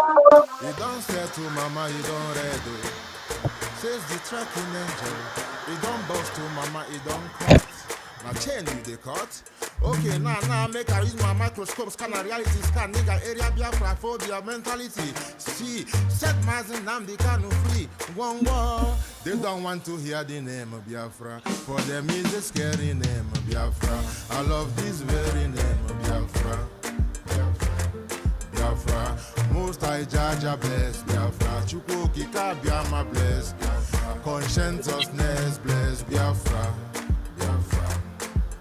You don't say to mama, you don't read. Says the tracking angel. You don't boast to mama, you don't cut. Now chain you they cut. Okay, now make I use my microscope, scan a reality scan, nigga area biafra phobia mentality. See, set mazin nam the canoe free. One war. They don't want to hear the name of Biafra. For them is a scary name of Biafra. I love this very name of Biafra. Biafra, most I judge a bless Biafra, Chukwuki Biama bless, conscientiousness bless Biafra, Biafra,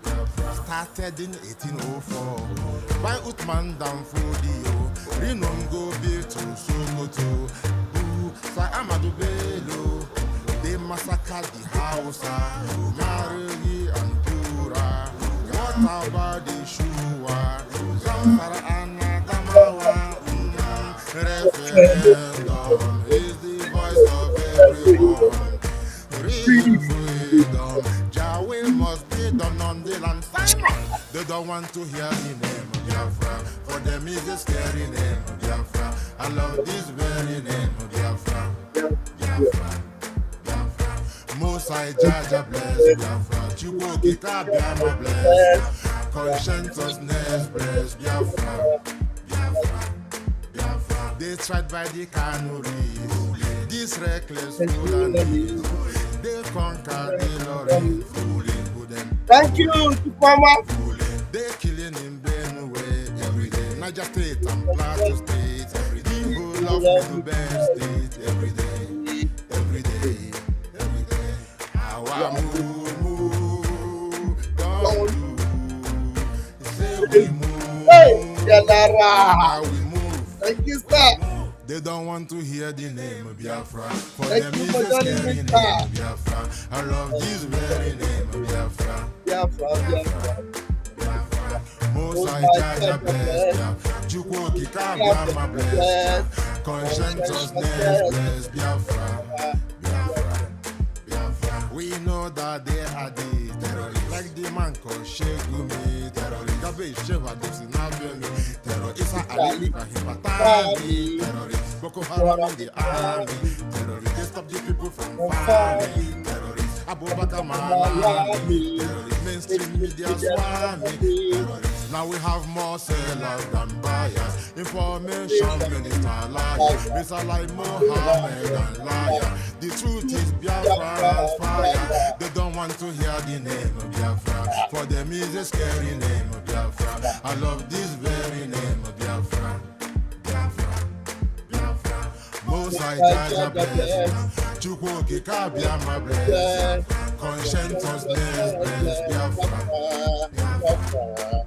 Biafra. Started in 1804 by Utman Danfodio, Rinon go be to Sokoto, Sai Amadou Bello, they massacred the Hausa, Marigi and Pura, what about the Shua, Zamfara and Referendum is the voice of everyone. Real freedom, Yahweh must be done on the land. Simon, they don't want to hear the name of Biafra. For them is a scary name of Biafra. I love this very name of Biafra. Biafra, Biafra. Most I judge a bless Biafra. Chukwuki Biama bless. Conscientiousness bless Biafra. Biafra. They tried by the canoes, this reckless foolery. They conquered the lorry, fooling them. Thank you, Mama. They killing in Benue every day. Niger State and Plateau State every day. People of Benue State every day, every day, every day. How I move, don't do. Say we move, how we move. Thank you, sir. They don't want to hear the name of Biafra. For them is a scary name of Biafra. I love this very name of Biafra. Biafra, Biafra. Biafra. Most I judge bless Biafra. Chukwuki Biama bless. Conscientiousness bless Biafra. Biafra. Biafra. We know that they are the terrorists. Like the man called Shegumi terrorist. Gabe Sheva Dixie terrorist. Isa Ali Ibrahim Batali terrorist. Boko Haram in the army terrorist. They stop the people from farming terrorist. Abubakar Malami terrorist. Mainstream media swami terrorist. Now we have more sellers than buyers. Information minister liar. Mr. like Mohammed and liar. The truth is Biafra fire. They don't want to hear the name of Biafra. For them is a scary name of Biafra. I love this very name of Biafra. Biafra. Biafra. Most I judge a blessing. Chukwuki Biama bless. Conscientiousness bless Biafra. Biafra.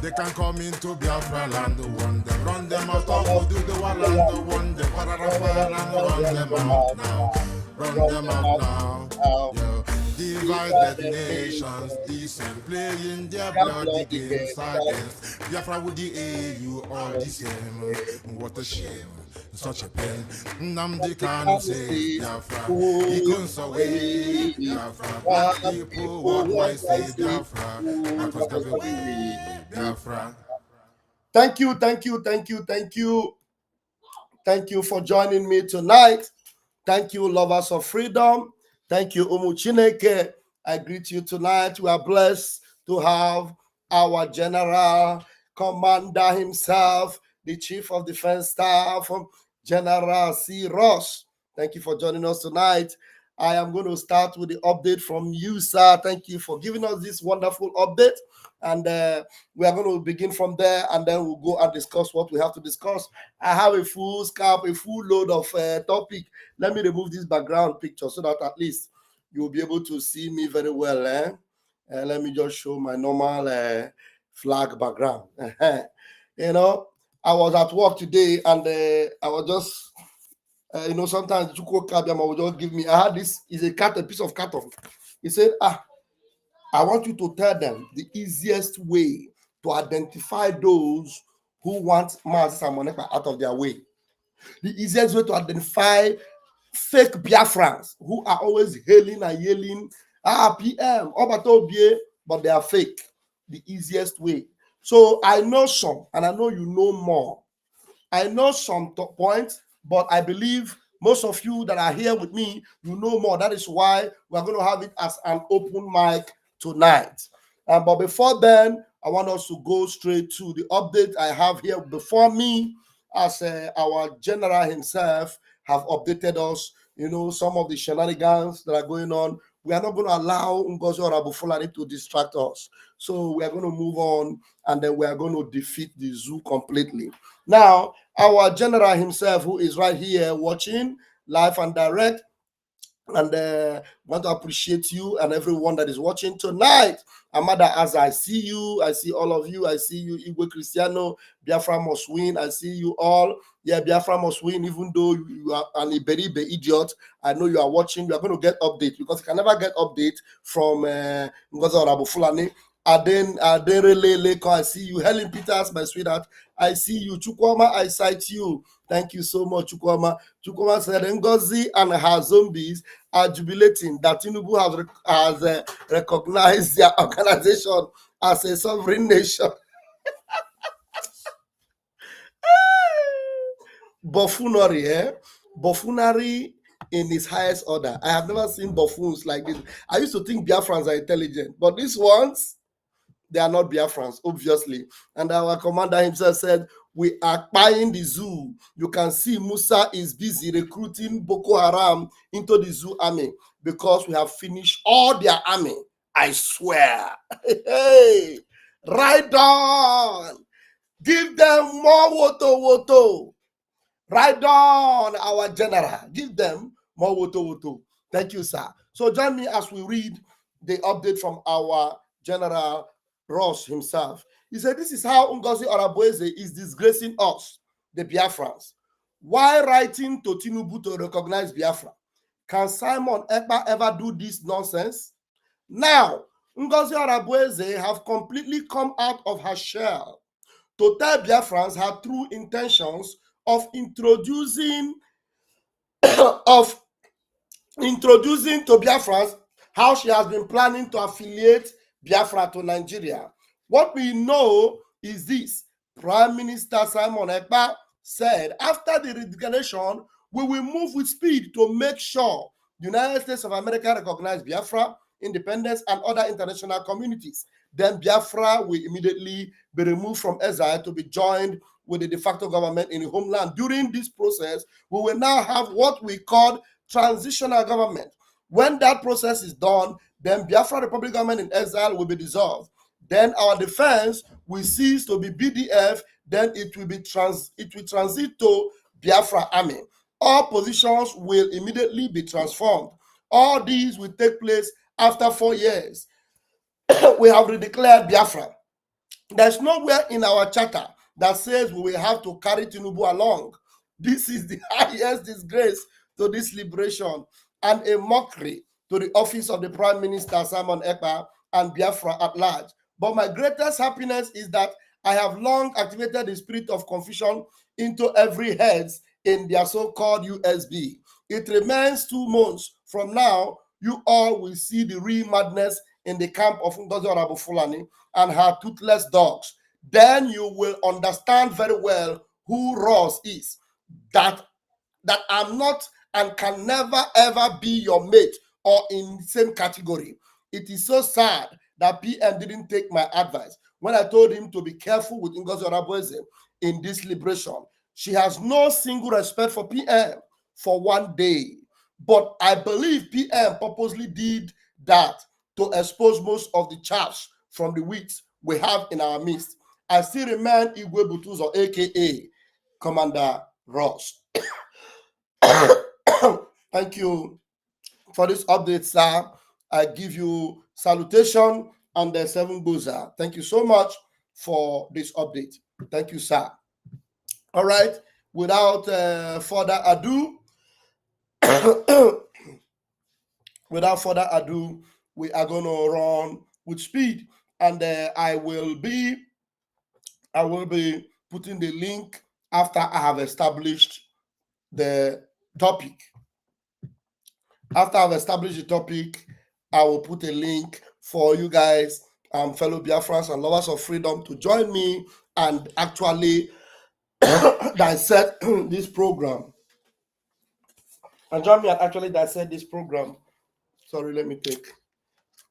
They can come into Biafra land, run them out, do the one land, one them, run them out now, run them out now. Yo. Divided nations, decent, playing their bloody games against Biafra with the AU, all the same. What a shame, such a pain. Namdi Kanu say Biafra, he goes away. Biafra, black people, what I say Biafra, because the way Biafra. Thank you, thank you, thank you, thank you. Thank you for joining me tonight. Thank you, lovers of freedom. Thank you, Umu Chineke. I greet you tonight. We are blessed to have our general commander himself, the chief of defense staff, General C. Ross. Thank you for joining us tonight. I am going to start with the update from you, sir. Thank you for giving us this wonderful update. And we are going to begin from there, and then we'll go and discuss what we have to discuss. I have a full scalp, a full load of topic. Let me remove this background picture so that at least you'll be able to see me very well. Let me just show my normal flag background. You know, I was at work today, and I was just, sometimes Chuko Kabiama will just give me, I had this, is a piece of carton. He said, I want you to tell them the easiest way to identify those who want Mazi Moneka out of their way. The easiest way to identify fake Biafrans who are always hailing and yelling, PM, Obata Obie, but they are fake. The easiest way. So I know some, and I know you know more. I know some points, but I believe most of you that are here with me, you know more. That is why we're going to have it as an open mic tonight. But before then, I want us to go straight to the update I have here before me, as our general himself have updated us. You know, some of the shenanigans that are going on. We are not going to allow Ngozi Orabufulani to distract us. So we are going to move on, and then we are going to defeat the zoo completely. Now, our general himself, who is right here watching live and direct, and want to appreciate you and everyone that is watching tonight. Amada, as I see you, I see all of you. I see you, Igwe Cristiano. Biafra must win. I see you all. Yeah, Biafra must win, even though you are an Iberibe idiot. I know you are watching. You are going to get updates, because you can never get update from Ngozi Orabufulani. I see you. Helen Peters, my sweetheart. I see you. Chukwama, I cite you. Thank you so much, Chukwama. Chukwama said, Ngozi and her zombies are jubilating that Tinubu has recognized their organization as a sovereign nation. Buffoonery, eh? Buffoonery in its highest order. I have never seen buffoons like this. I used to think Biafrans are intelligent, but these ones, they are not Biafrans, obviously. And our commander himself said, we are buying the zoo. You can see Musa is busy recruiting Boko Haram into the zoo army, because we have finished all their army. I swear. Hey, right on. Give them more woto. Right on, our general. Give them more woto. Thank you, sir. So join me as we read the update from our general Ross himself. He said, this is how Ngozi Orabueze is disgracing us, the Biafrans. Why writing to Tinubu to recognize Biafra? Can Simon Ekpa ever do this nonsense? Now, Ngozi Orabueze have completely come out of her shell to tell Biafrans her true intentions of introducing to Biafrans how she has been planning to affiliate Biafra to Nigeria. What we know is this: Prime Minister Simon Ekpa said, after the declaration, we will move with speed to make sure the United States of America recognize Biafra independence and other international communities. Then Biafra will immediately be removed from exile to be joined with the de facto government in the homeland. During this process, we will now have what we call transitional government. When that process is done, then Biafra Republic government in exile will be dissolved. Then our defense will cease to be BDF. Then it will transit to Biafra Army. All positions will immediately be transformed. All these will take place after 4 years. We have redeclared Biafra. There's nowhere in our charter that says we will have to carry Tinubu along. This is the highest disgrace to this liberation and a mockery to the office of the Prime Minister Simon Ekpa and Biafra at large. But my greatest happiness is that I have long activated the spirit of confusion into every heads in their so-called USB. It remains 2 months from now. You all will see the real madness in the camp of Ngozi Orabufulani and her toothless dogs. Then you will understand very well who Ross is. That I'm not and can never ever be your mate or in the same category. It is so sad that PM didn't take my advice when I told him to be careful with Ngozi Orabueze in this liberation. She has no single respect for PM for 1 day. But I believe PM purposely did that to expose most of the chaffs from the weeds we have in our midst. I still remain Igwe Butuzo, aka Commander Ross. Thank you for this update, sir. I give you salutation and the 7 goza. Thank you so much for this update. Thank you, sir. All right. Without further ado, we are going to run with speed, and I will be putting the link after I have established the topic. After I've established the topic, I will put a link for you guys, fellow Biafrans and lovers of freedom, to join me and actually dissect this program. And John me actually dissect this program. Sorry, let me take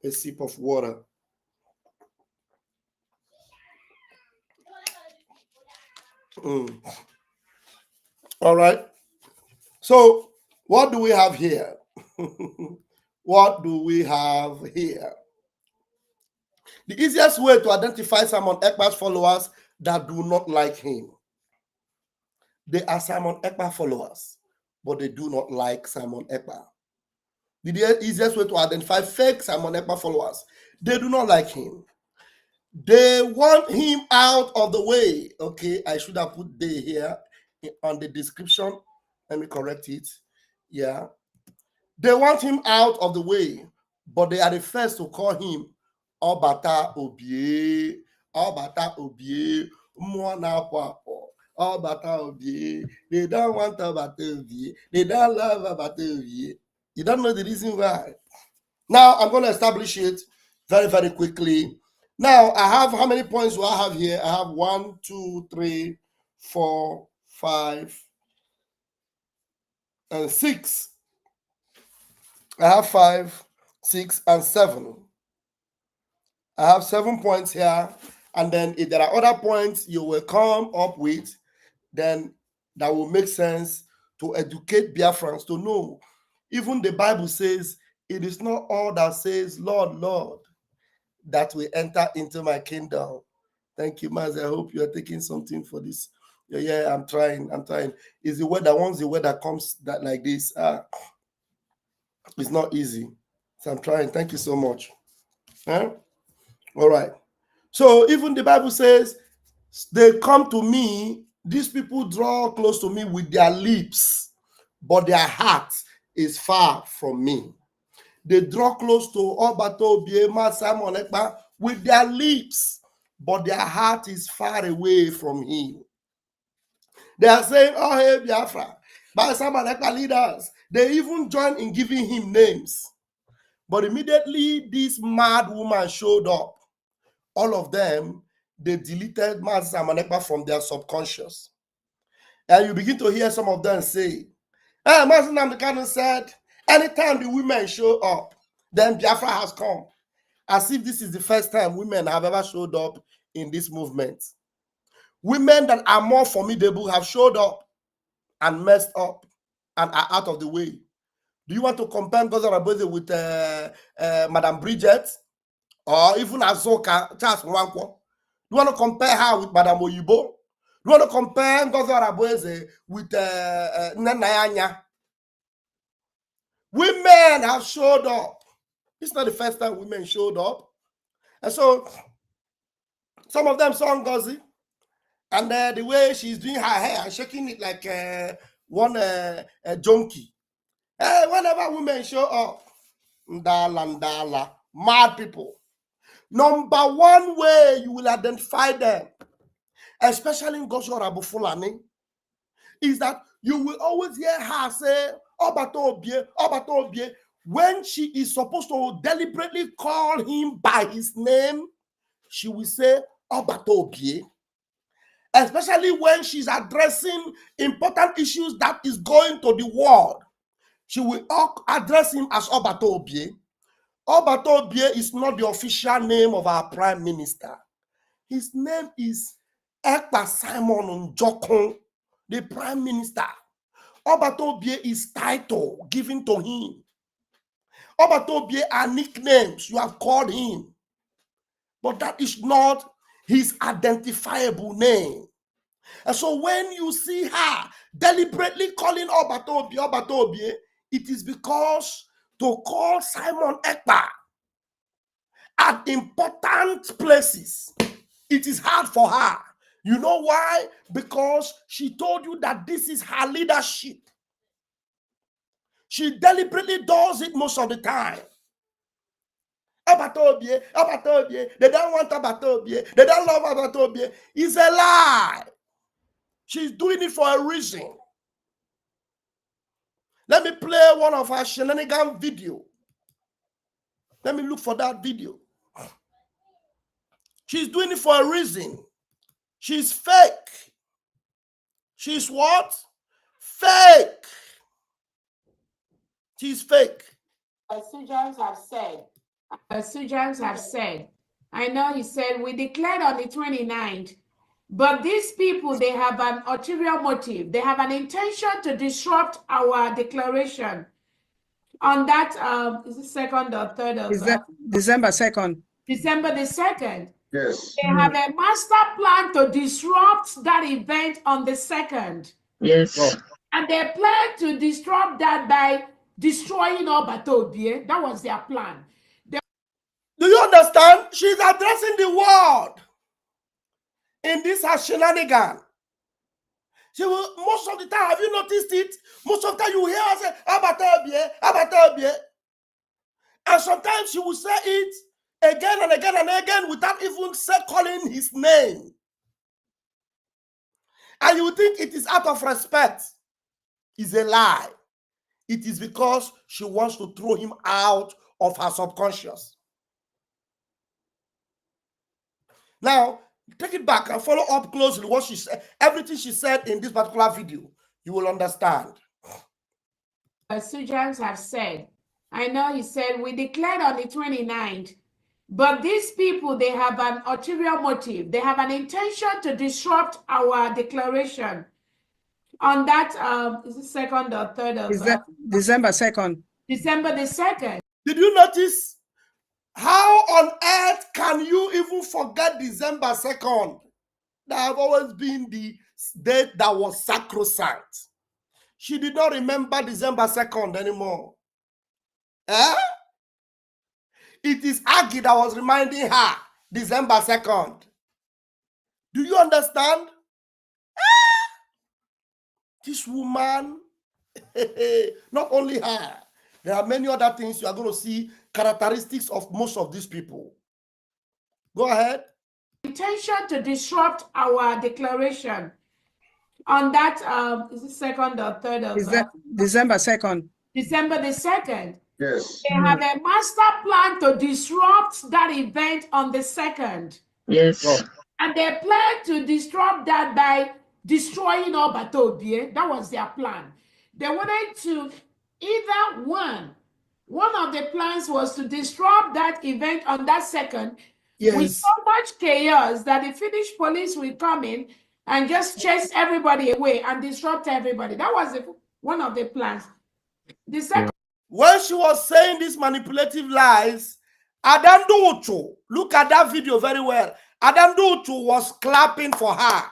a sip of water. All right. So, what do we have here? What do we have here? The easiest way to identify Simon Ekpa's followers that do not like him. They are Simon Ekpa followers, but they do not like Simon Ekpa. The easiest way to identify fake Simon Ekpa followers, they do not like him. They want him out of the way. Okay, I should have put they here on the description. Let me correct it. Yeah. They want him out of the way, but they are the first to call him Obata Obie. Obata Obie. Obata Obie. They don't want Obata Obie. They don't love Obata Obie. You don't know the reason why. Now I'm going to establish it very, very quickly. Now I have, how many points do I have here? I have 1, 2, 3, 4, 5, and 6. I have 5, 6, and 7. I have 7 points here. And then if there are other points you will come up with, then that will make sense to educate Biafrans to know. Even the Bible says, it is not all that says, Lord, Lord, that will enter into my kingdom. Thank you, Maz. I hope you are taking something for this. Yeah, I'm trying. It's the weather. Once the weather comes that like this, it's not easy. So I'm trying. Thank you so much. Huh? All right. So even the Bible says, they come to me, these people draw close to me with their lips, but their heart is far from me. They draw close to Obata Obie, Simon Ekpa with their lips, but their heart is far away from him. They are saying, oh, hey, Biafra, by Simon Ekpa leaders. They even join in giving him names. But immediately this mad woman showed up. All of them, they deleted Simon Ekpa from their subconscious. And you begin to hear some of them say, Master Namdekanu said, anytime the women show up, then Biafra has come. As if this is the first time women have ever showed up in this movement. Women that are more formidable have showed up and messed up and are out of the way. Do you want to compare Ngozi Oronigbo with Madam Bridget or even Azoka Charles Nwankwo? Do you want to compare her with Madam Oyibo? Do you want to compare Ngozi Oronigbo with Nnenna? Women have showed up. It's not the first time women showed up. And so some of them saw Ngozi, and the way she's doing her hair and shaking it like one junkie. Whenever women show up, ndala, mad people. Number one way you will identify them, especially in Ngozi Oronigbo Fulani, is that you will always hear her say, Obata Obie, when she is supposed to deliberately call him by his name, she will say, Obata Obie. Especially when she's addressing important issues that is going to the world, she will address him as Obata Obie. Obata Obie is not the official name of our prime minister. His name is Ekpa Simon Njokon, the prime minister. Obata Obie is title given to him. Obata Obie are nicknames you have called him. But that is not his identifiable name. And so when you see her deliberately calling Obata Obie, it is because to call Simon Ekpa at important places, it is hard for her. You know why? Because she told you that this is her leadership. She deliberately does it most of the time. Obata Obie, they don't want Obata Obie, they don't love Obata Obie. It's a lie. She's doing it for a reason. Let me play one of her shenanigan video. Let me look for that video. She's doing it for a reason. She's fake. She's what? Fake. She's fake. Sujans have said, I know he said, we declared on the 29th, but these people, they have an ulterior motive. They have an intention to disrupt our declaration on that, is it 2nd or 3rd of December 2nd. December the 2nd. Yes. They have a master plan to disrupt that event on the 2nd. Yes. Oh. And they plan to disrupt that by destroying Obata Obie. That was their plan. Do you understand? She's addressing the world in this her shenanigan. She will, most of the time, have you noticed it? Most of the time you hear her say, Obata Obie, Obata Obie. And sometimes she will say it again and again and again without even calling his name. And you think it is out of respect. It's a lie. It is because she wants to throw him out of her subconscious. Now, take it back and follow up closely what she said. Everything she said in this particular video, you will understand. Sujans have said, I know he said, we declared on the 29th, but these people, they have an ulterior motive. They have an intention to disrupt our declaration on that, is it 2nd or 3rd of December 2nd. December the 2nd. Did you notice how on earth can you even forget December 2nd? That have always been the date that was sacrosanct. She did not remember December 2nd anymore. Eh? It is Aggie that was reminding her December 2nd. Do you understand? This woman, not only her, there are many other things you are going to see, characteristics of most of these people. Go ahead. Intention to disrupt our declaration on that, is it 2nd or 3rd of December 2nd. December the 2nd. Yes. They have a master plan to disrupt that event on the 2nd. Yes. Oh. And they plan to disrupt that by destroying Obata Obie. That was their plan. They wanted to either one of the plans was to disrupt that event on that 2nd with so much chaos that the Finnish police will come in and just chase everybody away and disrupt everybody. That was one of the plans. The second. When she was saying these manipulative lies, Adam Duchu, look at that video very well. Adam Duchu was clapping for her.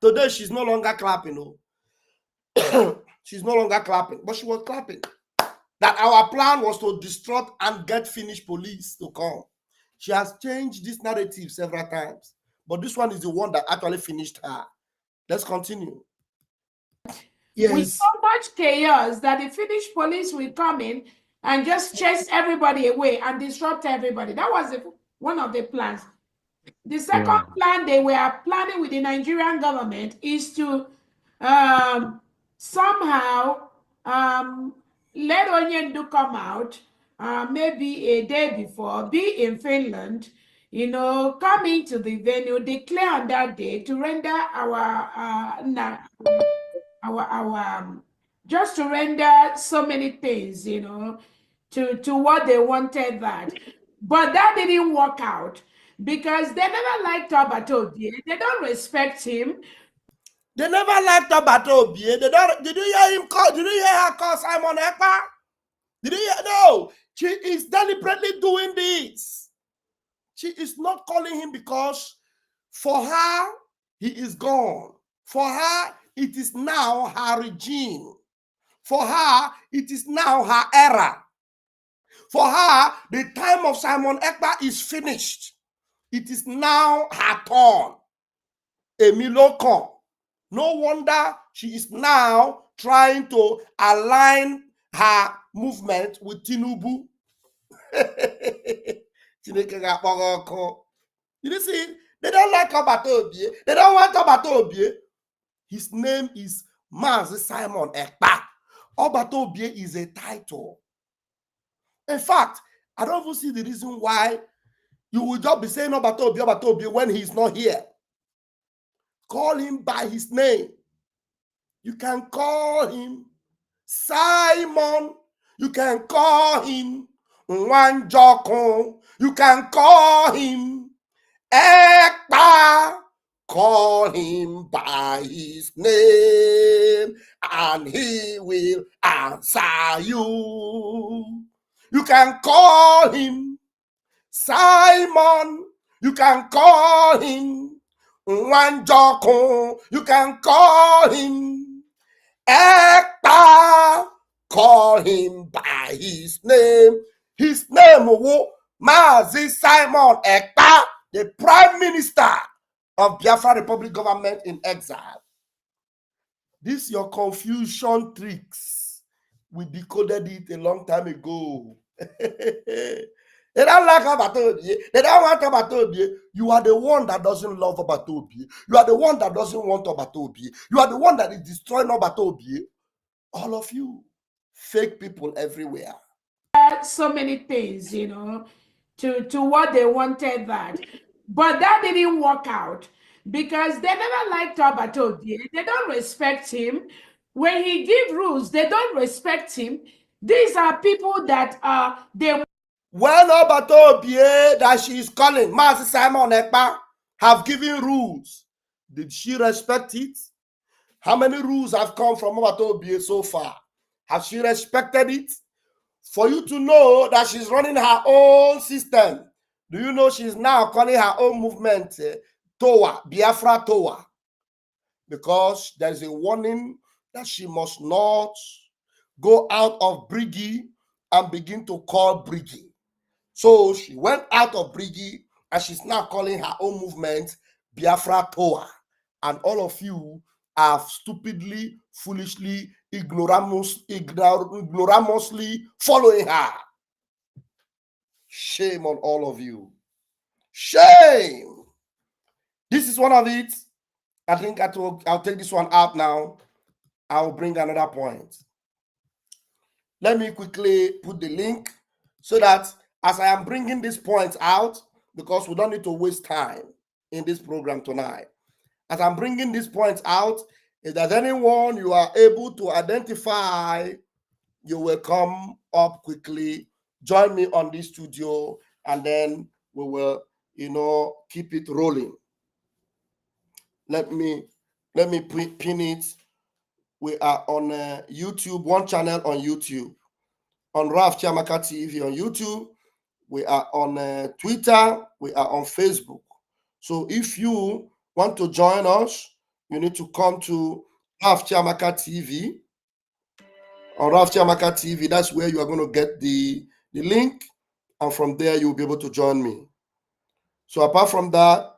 Today, she's no longer clapping. No. She's no longer clapping, but she was clapping. That our plan was to disrupt and get Finnish police to come. She has changed this narrative several times, but this one is the one that actually finished her. Let's continue. With so much chaos that the Finnish police will come in and just chase everybody away and disrupt everybody. That was one of the plans. The second plan they were planning with the Nigerian government is to somehow let Onyendu come out maybe a day before, be in Finland, come into the venue, declare on that day to render just to render so many things, to what they wanted that. But that didn't work out because they never liked Obata Obie. They don't respect him. They never liked Obata Obie. Did you hear him call? Did you hear her call Simon Ekpa? Did you hear? No. She is deliberately doing this. She is not calling him because for her, he is gone. For her, it is now her regime. For her, it is now her era. For her, the time of Simon Ekpa is finished. It is now her turn. Emiloko. No wonder she is now trying to align her movement with Tinubu. You see, they don't like Obata Obie. They don't want Obata Obie. His name is Mazi Simon Ekpa. Obata Obie is a title. In fact, I don't even see the reason why you will just be saying Obata Obie when he's not here. Call him by his name. You can call him Simon. You can call him Wanjoko. You can call him Ekpa. Call him by his name and he will answer you. You can call him Simon. You can call him Wanjoko. You can call him Ekpa. Call him by his name. His name was Mazi Simon Ekpa, the Prime Minister of Biafra Republic government in exile. This your confusion tricks. We decoded it a long time ago. They don't like Obata. They don't want Obata. You are the one that doesn't love Obata. You are the one that doesn't want Obata. You are the one that is destroying Obata. All of you, fake people everywhere. So many things, to what they wanted that. But that didn't work out because they never liked Obata. They don't respect him. When he give rules, they don't respect him. These are people that they. When Obata that she is calling Master Simon Ekpa have given rules, did she respect it? How many rules have come from Obata so far? Has she respected it? For you to know that she's running her own system, do you know she's now calling her own movement Towa, Biafra Towa? Because there's a warning that she must not go out of Brigi and begin to call Brigi. So she went out of Brigi and she's now calling her own movement Biafra Towa. And all of you are stupidly, foolishly, ignoramously following her. Shame on all of you. Shame. This is one of it. I think I'll take this one out now. I'll bring another point. Let me quickly put the link so that as I am bringing these points out, because we don't need to waste time in this program tonight. As I'm bringing these points out, if there's anyone you are able to identify, you will come up quickly, join me on this studio, and then we will, keep it rolling. Let me pin it. We are on YouTube, one channel on YouTube, on Raf Chiamaka TV on YouTube. We are on Twitter. We are on Facebook. So if you want to join us, you need to come to Raf Chiamaka TV. On Raf Chiamaka TV, that's where you are going to get the link. And from there, you'll be able to join me. So apart from that,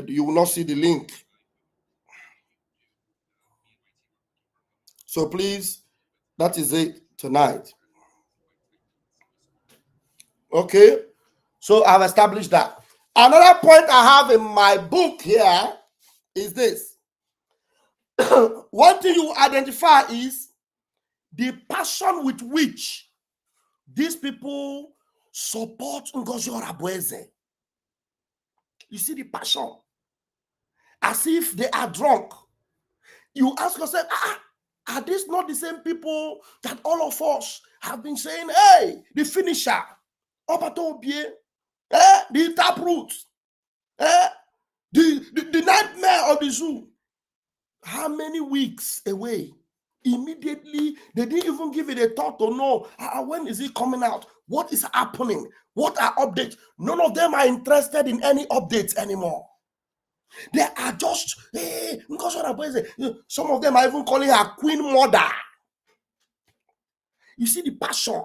you will not see the link. So please, that is it tonight. Okay, so I've established that. Another point I have in my book here is this. One thing you identify is the passion with which these people support Ngozi Orabueze. You see the passion, as if they are drunk. You ask yourself, are these not the same people that all of us have been saying, hey, the finisher, Obata Obie, the taproot, the nightmare of the zoo? How many weeks away? Immediately, they didn't even give it a thought to know when is it coming out? What is happening? What are updates? None of them are interested in any updates anymore. They are just, hey, some of them are even calling her Queen Mother. You see the passion.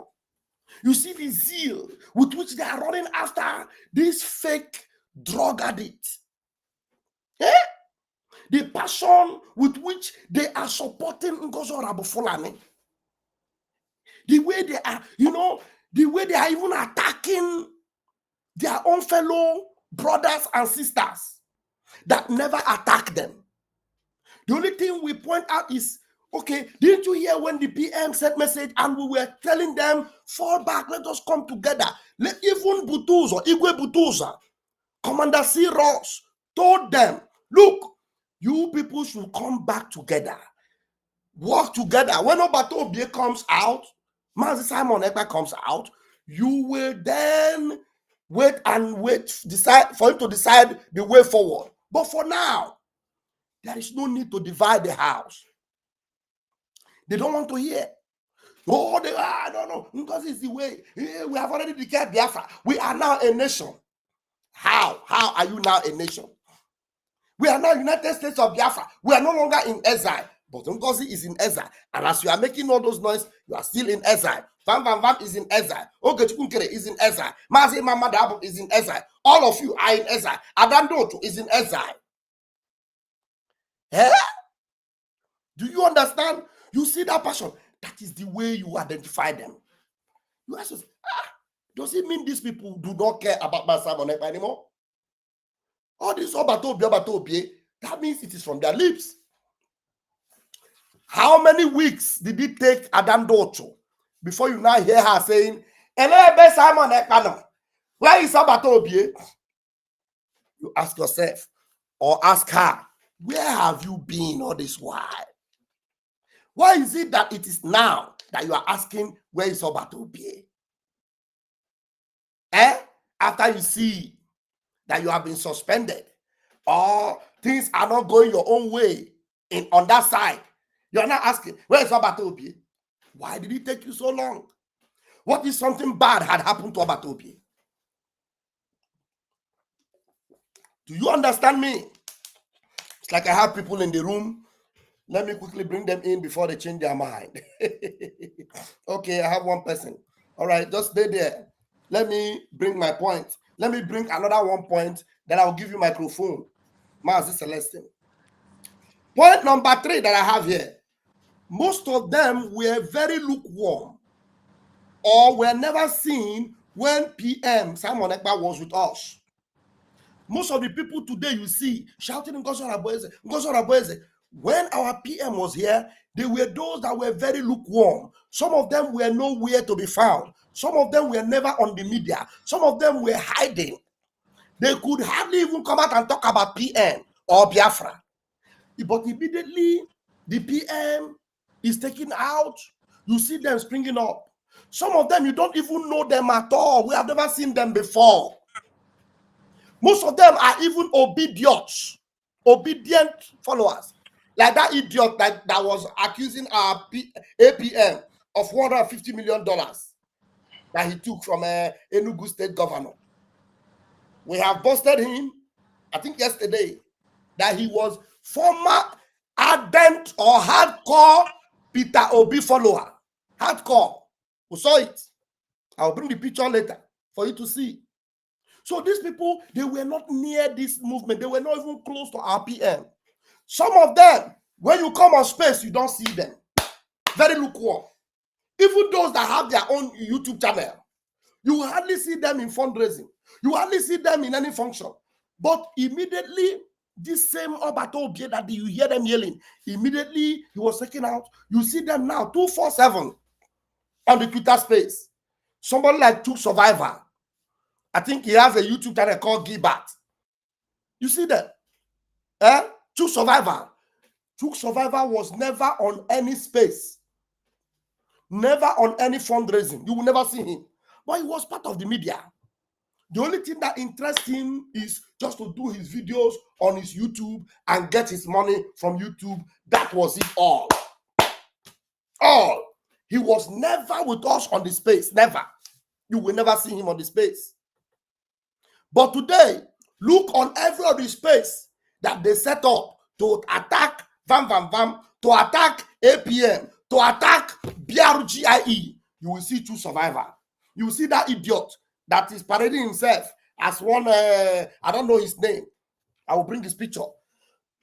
You see the zeal with which they are running after this fake drug addict. The passion with which they are supporting Ngozi Orabufolani. The way they are, the way they are even attacking their own fellow brothers and sisters that never attack them. The only thing we point out is, okay, didn't you hear when the PM sent message and we were telling them, fall back, let us come together. Let even Butuza, Igwe Butuza, Commander C. Ross, told them, look, you people should come back together, work together. When Obie comes out, Mazi Simon Ekpa comes out, you will then decide for him to decide the way forward. But for now, there is no need to divide the house. They don't want to hear. Oh, no, because it's the way. We have already declared Biafra. We are now a nation. How? How are you now a nation? We are now United States of Biafra. We are no longer in exile. But Ngozi is in exile. And as you are making all those noise, you are still in exile. Vam is in exile. Ogechukwunkere is in exile. Mazi Mamadabo is in exile. All of you are in exile. Adandoto is in exile. Eh? Do you understand? You see that passion? That is the way you identify them. You ask us, does it mean these people do not care about my Simon Ekpa anymore? All this Obie, that means it is from their lips. How many weeks did it take Adam Docho before you now hear her saying, Elebe Simon Ekpa no? Where is Obie? You ask yourself or ask her, where have you been all this while? Why is it that it is now that you are asking, where is Obie? After you see that you have been suspended or things are not going your own way on that side, you are not asking, where is Obie? Why did it take you so long? What if something bad had happened to Obie? Do you understand me? It's like I have people in the room. Let me quickly bring them in before they change their mind. Okay, I have one person. All right, just stay there. Let me bring my point. Let me bring another 1 point. Then I'll give you microphone. Mazi Celestine. Point number 3 that I have here. Most of them were very lukewarm or were never seen when PM Simon Ekpa was with us. Most of the people today you see shouting in Ngozi, when our PM was here, they were those that were very lukewarm. Some of them were nowhere to be found. Some of them were never on the media. Some of them were hiding. They could hardly even come out and talk about PM or Biafra. But immediately, the PM is taken out. You see them springing up. Some of them, you don't even know them at all. We have never seen them before. Most of them are even obedient followers. Like that idiot that was accusing our APM of $150 million that he took from Enugu state governor. We have busted him, I think yesterday, that he was former ardent or hardcore Peter Obie follower. Hardcore. We saw it. I'll bring the picture later for you to see. So these people, they were not near this movement. They were not even close to RPM. Some of them, when you come on space, you don't see them. Very lukewarm. Even those that have their own YouTube channel, you will hardly see them in fundraising. You will hardly see them in any function. But immediately, this same Obata that you hear them yelling, immediately he was taken out. You see them now 247 on the Twitter space. Somebody like True Survivor. I think he has a YouTube channel called Gibat. You see that? True Survivor. True Survivor was never on any space. Never on any fundraising. You will never see him. But he was part of the media. The only thing that interests him is just to do his videos on his YouTube and get his money from YouTube. That was it all. All. He was never with us on the space. Never. You will never see him on the space. But today, look on every other space that they set up to attack to attack APM, to attack BRGIE. You will see True Survivor. You will see that idiot that is parading himself as one, I don't know his name. I will bring this picture.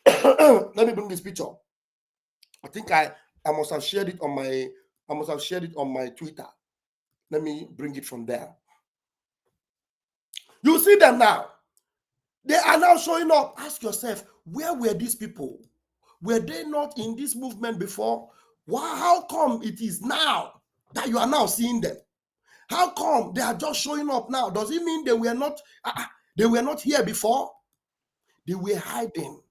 Let me bring this picture. I think I must have shared it on my Twitter. Let me bring it from there. You see them now. They are now showing up. Ask yourself, where were these people? Were they not in this movement before? How come it is now that you are now seeing them? How come they are just showing up now? Does it mean they were not here before? They were hiding.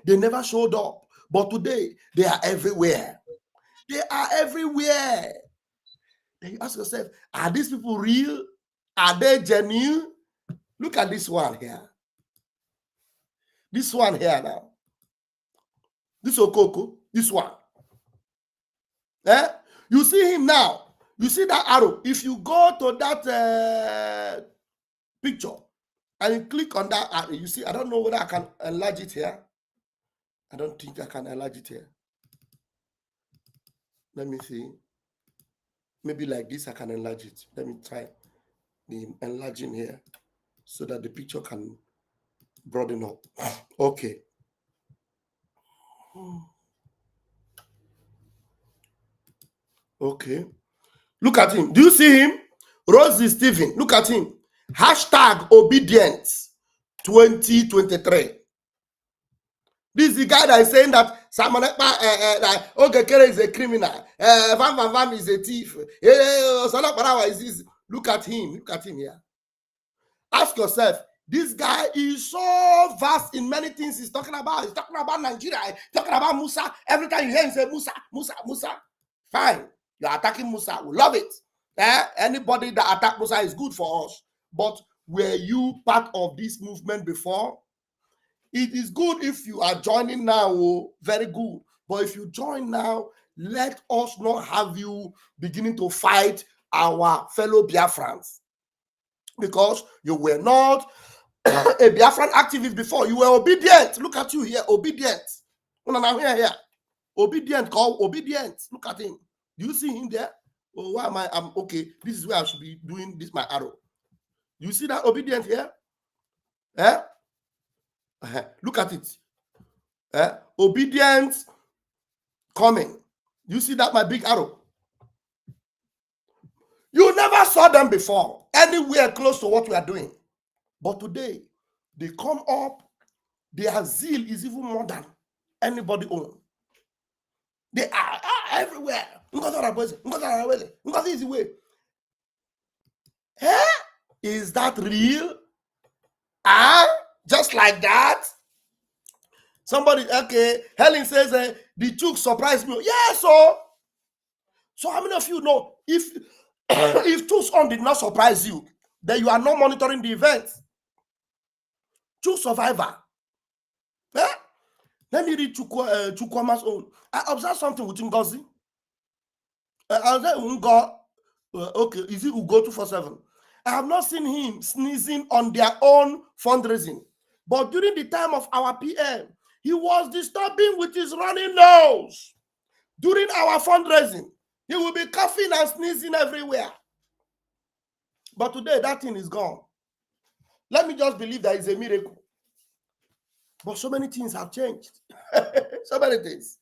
They never showed up. But today, they are everywhere. They are everywhere. Then you ask yourself, are these people real? Are they genuine? Look at this one here. This one here now. This Okoko, this one. Eh? You see him now. You see that arrow. If you go to that picture and you click on that arrow, you see, I don't know whether I can enlarge it here. I don't think I can enlarge it here. Let me see. Maybe like this, I can enlarge it. Let me try the enlarging here so that the picture can broaden up. Okay. Okay. Look at him. Do you see him? Rosie Stephen. Look at him. Hashtag obedience 2023. This is the guy that is saying that Simon Ekpa, Ogekere is a criminal. Van Van Van is a thief. Is this? Look at him. Look at him here. Ask yourself, this guy is so vast in many things he's talking about. He's talking about Nigeria. He's talking about Musa. Every time you hear him say Musa, Musa, Musa. Fine. You're attacking Musa. We love it. Anybody that attack Musa is good for us. But were you part of this movement before? It is good if you are joining now. Very good. But if you join now, let us not have you beginning to fight our fellow Biafrans. Because you were not a Biafran activist before. You were obedient. Look at you here. Obedient. Here. Obedient. Called obedient. Look at him. Do you see him there? Oh, why am I? I'm okay. This is where I should be doing this, my arrow. You see that obedient here? Look at it. Obedient coming. You see that, my big arrow? You never saw them before, anywhere close to what we are doing. But today, they come up, their zeal is even more than anybody own. They are everywhere. Is that real? Just like that? Somebody, okay, Helen says, the Chuk surprised me. Yeah, so how many of you know if Chuk's on did not surprise you, then you are not monitoring the events? Chuk survivor. Let me read Chukwama's own. I observed something with Ngozi. I was like, okay, is it Ugo 247? I have not seen him sneezing on their own fundraising. But during the time of our PM, he was disturbing with his running nose. During our fundraising, he will be coughing and sneezing everywhere. But today, that thing is gone. Let me just believe that it's a miracle. But so many things have changed. So many things.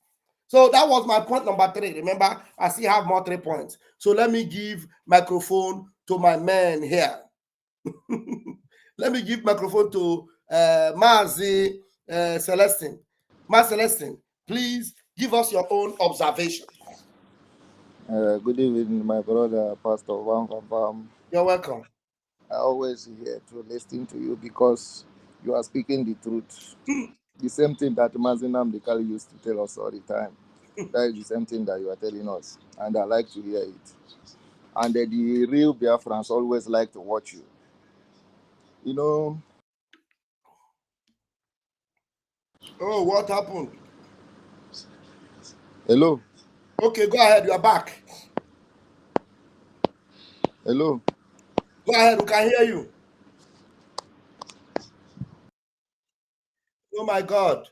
So that was my point number 3. Remember, I still have more 3 points. So let me give microphone to my man here. Let me give microphone to Mazi Celestine. Mazi Celestine, please give us your own observation. Good evening, my brother, Pastor Van. You're welcome. I always here to listen to you because you are speaking the truth. The same thing that Mazinam Dekali used to tell us all the time. That is the same thing that you are telling us. And I like to hear it. And the real Biafrans always like to watch you. You know. Oh, what happened? Hello. Okay, go ahead. You are back. Hello. Go ahead. We can hear you. Oh my God.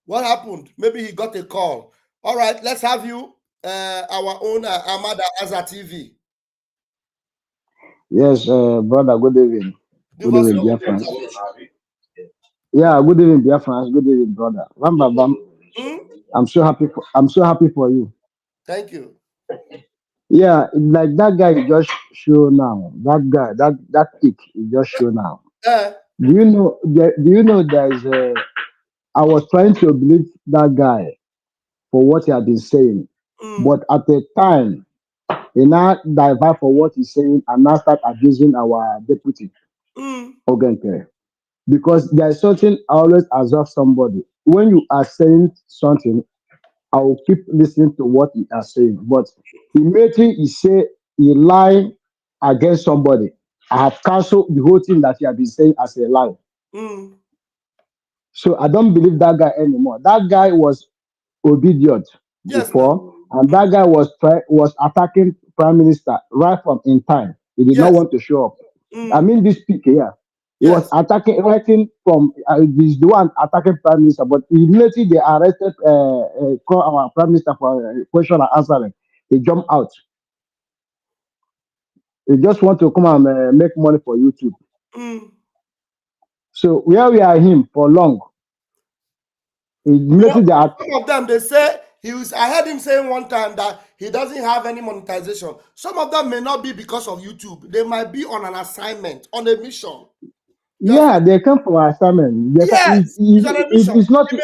What happened? Maybe he got a call. All right, let's have you, our own Amada Aza TV. Yes, brother, good evening. Give Good us evening, your dear friends. observation. Yeah, good evening, dear friends. Good evening, brother. Bam, bam, bam. I'm so happy for you. Thank you. Yeah, like that guy you just show now. That guy, that pic you just show now. Do you know? Do you know there is a? I was trying to believe that guy for what he had been saying, but at the time, he now divert for what he's saying and now start abusing our deputy. Okay. because there is something I always observe somebody. When you are saying something, I will keep listening to what he is saying. But immediately he say he lie against somebody, I have cancelled the whole thing that he has been saying as a lie. Mm. So I don't believe that guy anymore. That guy was obedient Yes, now. before, and that guy was attacking prime minister right from in time. He did not Yes. want to show up. I Mm. mean, this speak here. He was Yes. attacking writing from he's the one attacking prime minister, but immediately they arrested call our prime minister for question and answering. He jumped out. He just want to come and make money for YouTube. Mm. So where we are him for long, You know, immediately they are, some of them they say he was. I heard him saying one time that he doesn't have any monetization. Some of them may not be because of YouTube. They might be on an assignment, on a mission. You yeah, they come for assignment. They can, Yes, he's on a mission. it's not He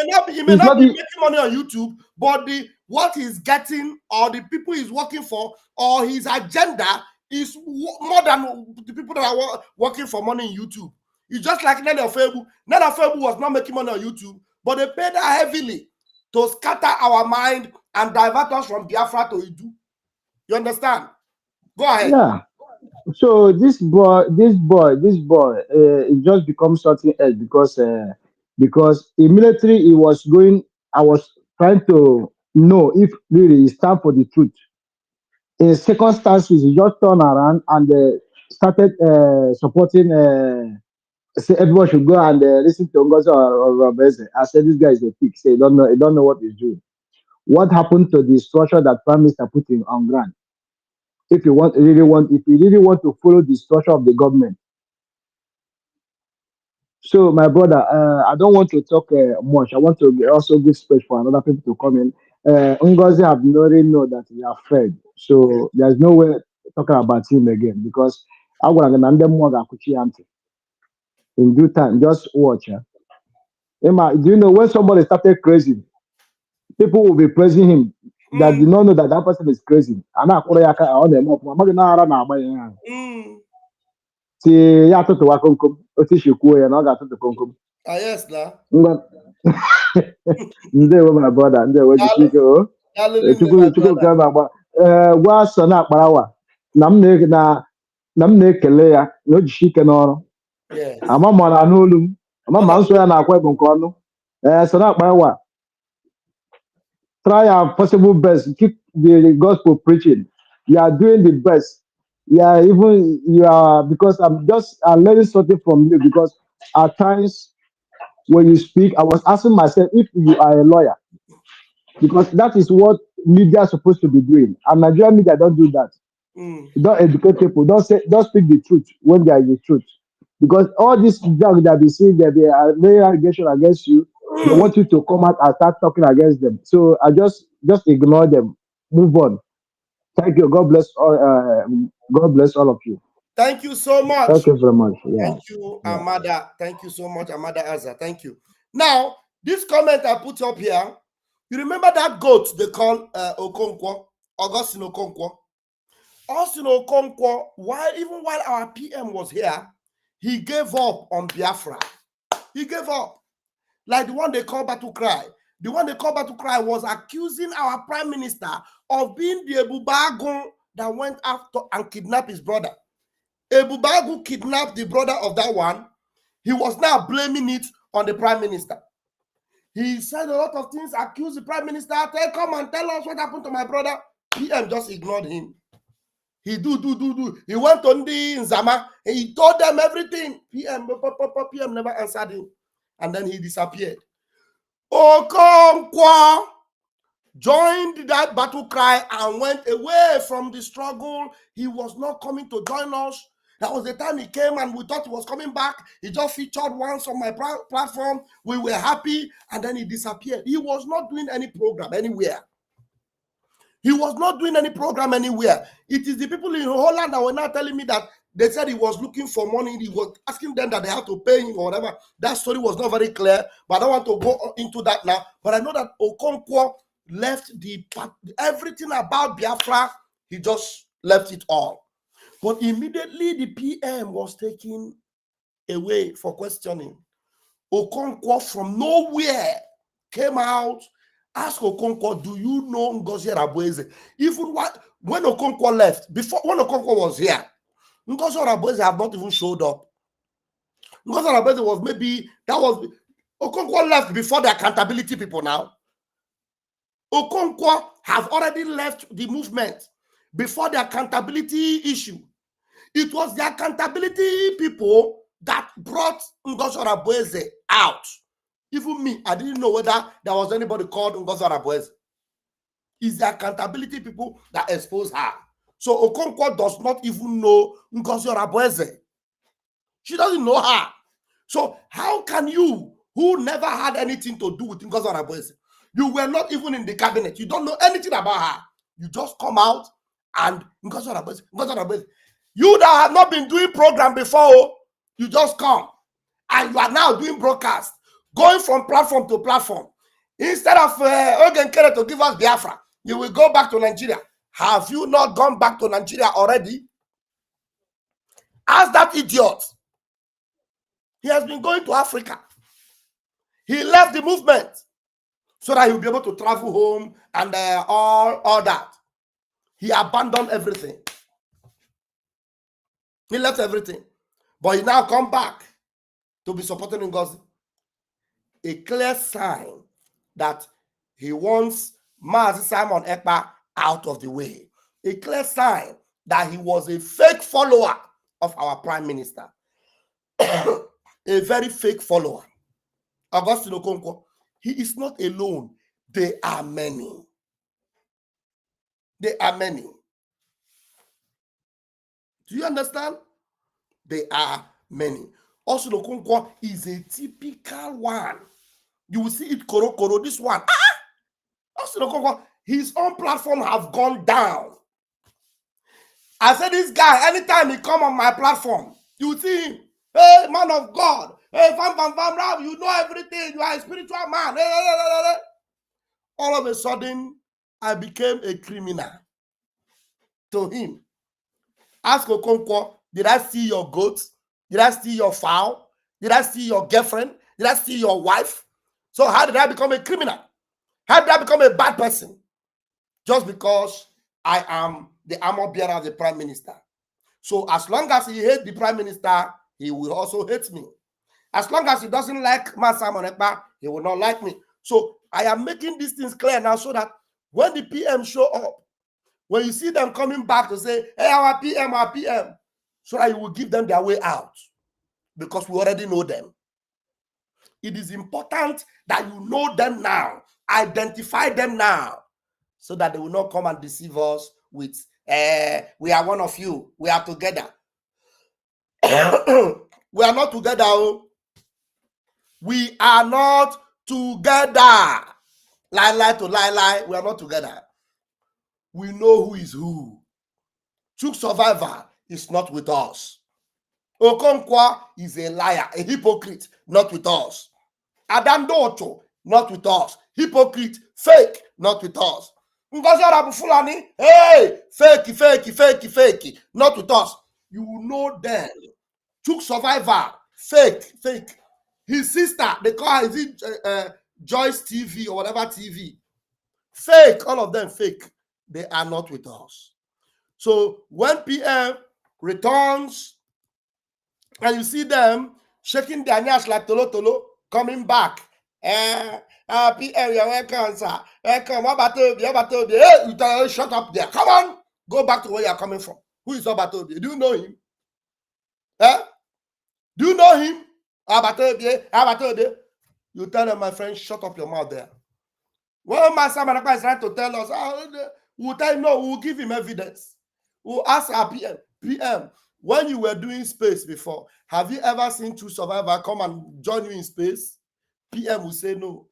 may it's not not be making money on YouTube, but the what he's getting or the people he's working for or his agenda is more than the people that are working for money in YouTube. It's just like Nene Ofebu. Nene Ofebu was not making money on YouTube, but they paid her heavily to scatter our mind and divert us from Biafra to Idu. You understand? Go ahead. yeah. So this boy, it just becomes something else because immediately he was going. I was trying to know if really it's time for the truth. In circumstances, he just turned around and started supporting. Say everyone should go and listen to Ngozi or Robeze. I said this guy is a pig. Say he don't know what he's doing. What happened to the structure that Prime Minister put in on ground? If you really want to follow the structure of the government. So, my brother, I don't want to talk much. I want to also give space for another people to come in. Ngozi have already know that he are afraid. So, there's no way talking about him again because I want to in due time. Just watch. Emma, do you know when somebody started crazy, people will be praising him that Mm, did not know that that person is crazy. And I on them up. mm. See, ya to wakunkum. Oti shikuo ya na ọ ga-atụtụ komkom. Ah, yes, now. Ngwa ndewo my brother, ndewo jisike o. My Chukwu brother. nke na-agba gwa so na akparawa na m na-ekele ya na o jishi ike n'ọrụ. Yes. Ama ma na anụ olu m, ama ma nso ya na-akwa ebo nke ọnụ. So na akparawa, try your possible best. Keep the gospel preaching. You are doing the best. Yeah, even you are because I'm learning something from you because at times when you speak, I was asking myself if you are a lawyer because that is what media is supposed to be doing. And Nigerian media don't do that. Mm. Don't educate people. Don't speak the truth when there is the truth. Because all this junk that we see that they are laying allegation against you, they want you to come out and start talking against them. So I just ignore them. Move on. Thank you. God bless all. God bless all of you. Thank you so Thank much. you very much. Yeah. Thank you, Yeah. Amada. Thank you so much, Amada Azza. Thank you. Now, this comment I put up here, you remember that goat they call Okonkwo, Augustine Okonkwo? Augustine Okonkwo, while our PM was here, he gave up on Biafra. He gave up. Like the one they call Battle Cry. The one they call Battle Cry was accusing our prime minister of being the Ebubagun that went after and kidnapped his brother. Ebubagu kidnapped the brother of that one. He was now blaming it on the prime minister. He said a lot of things, accused the prime minister. Come and tell us what happened to my brother. PM just ignored him. He do. He went on the Nzama and he told them everything. PM never answered him. And then he disappeared. Okonkwo joined that battle cry and went away from the struggle. He was not coming to join us. That was the time he came and we thought he was coming back. He just featured once on my platform. We were happy and then he disappeared. He was not doing any program anywhere. He was not doing any program anywhere. It is the people in Holland that were now telling me that they said he was looking for money. He was asking them that they had to pay him or whatever. That story was not very clear, but I don't want to go into that now. But I know that Okonkwo left everything about Biafra. He just left it all. But immediately the PM was taken away for questioning. Okonkwo from nowhere came out, asked Okonkwo, do you know Ngozi Arabueze? Even when Okonkwo left, when Okonkwo was here, Ngozi Arabueze have not even showed up. Ngozi Arabueze was Okonkwo left before the accountability people now. Okonkwo have already left the movement before the accountability issue. It was the accountability people that brought Ngozi Arabueze out. Even me, I didn't know whether there was anybody called Ngozi Arabueze. It's the accountability people that exposed her. So Okonkwo does not even know Ngozi Arabueze. She doesn't know her. So how can you, who never had anything to do with Ngozi Arabueze, you were not even in the cabinet, you don't know anything about her, you just come out and Ngozi Arabueze, you that have not been doing program before, you just come and you are now doing broadcast, going from platform to platform. Instead of Ogenkere to give us Biafra, you will go back to Nigeria. Have you not gone back to Nigeria already? Ask that idiot. He has been going to Africa. He left the movement so that he will be able to travel home and all that. He abandoned everything. He left everything. But he now come back to be supporting Ngozi. A clear sign that he wants Mazi Simon Ekpa out of the way. A clear sign that he was a fake follower of our prime minister. A very fake follower. Augustine Okonkwo, he is not alone. They are many. They are many. Do you understand? They are many. Also, Okonkwo is a typical one. You will see it koro, this one. Also, Okonkwo, his own platform have gone down. I said, this guy, anytime he come on my platform, you see him. Hey, man of God. Hey, fam, you know everything. You are a spiritual man. All of a sudden, I became a criminal to him. Ask Okonkwo, did I steal your goats? Did I steal your fowl? Did I steal your girlfriend? Did I steal your wife? So how did I become a criminal? How did I become a bad person? Just because I am the armor bearer of the prime minister. So as long as he hates the prime minister, he will also hate me. As long as he doesn't like Simon Ekpa, he will not like me. So I am making these things clear now so that when the PM show up, when you see them coming back to say, hey, our PM, so that you will give them their way out. Because we already know them. It is important that you know them now. Identify them now. So that they will not come and deceive us with, we are one of you. We are together. We are not together. We are not together. Lie to lie. We are not together. We know who is who. True survivor is not with us. Okonkwo is a liar, a hypocrite, not with us. Adandoto, not with us. Hypocrite, fake, not with us. Ngozi Arabu-Fulani, hey, fake, not with us. You will know them. True survivor, fake. His sister, they call her, is it Joyce TV or whatever TV? Fake, all of them fake. They are not with us. So when PM returns and you see them shaking their knees like tolo, coming back. PM, you're welcome, sir. Welcome. Obata, hey, you tell shut up there. Come on. Go back to where you're coming from. Who is Obata? Do you know him? Do you know him? Obata. You tell them, my friend, shut up your mouth there. When Master Manapa is trying to tell us, we'll tell him, no, we'll give him evidence. We'll ask our PM, when you were doing space before, have you ever seen True Survivor come and join you in space? PM will say no.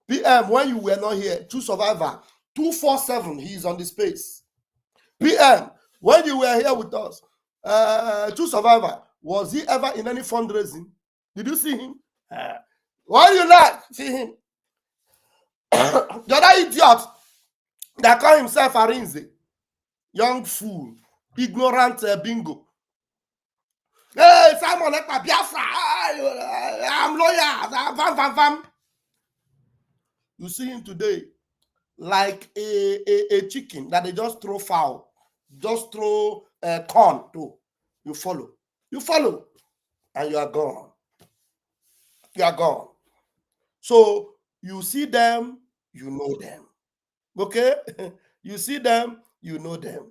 PM, when you were not here, True Survivor, 247, he is on the space. PM, when you were here with us, True Survivor, was he ever in any fundraising? Did you see him? Why do you like see him? The other idiot that call himself Arinze, young fool, ignorant bingo. Hey, Simon Ekpa, Biafra, I'm lawyer. You see him today like a chicken that they just throw foul, just throw corn to. You follow. You follow. And you are gone. You are gone. So you see them, you know them. Okay? You see them, you know them.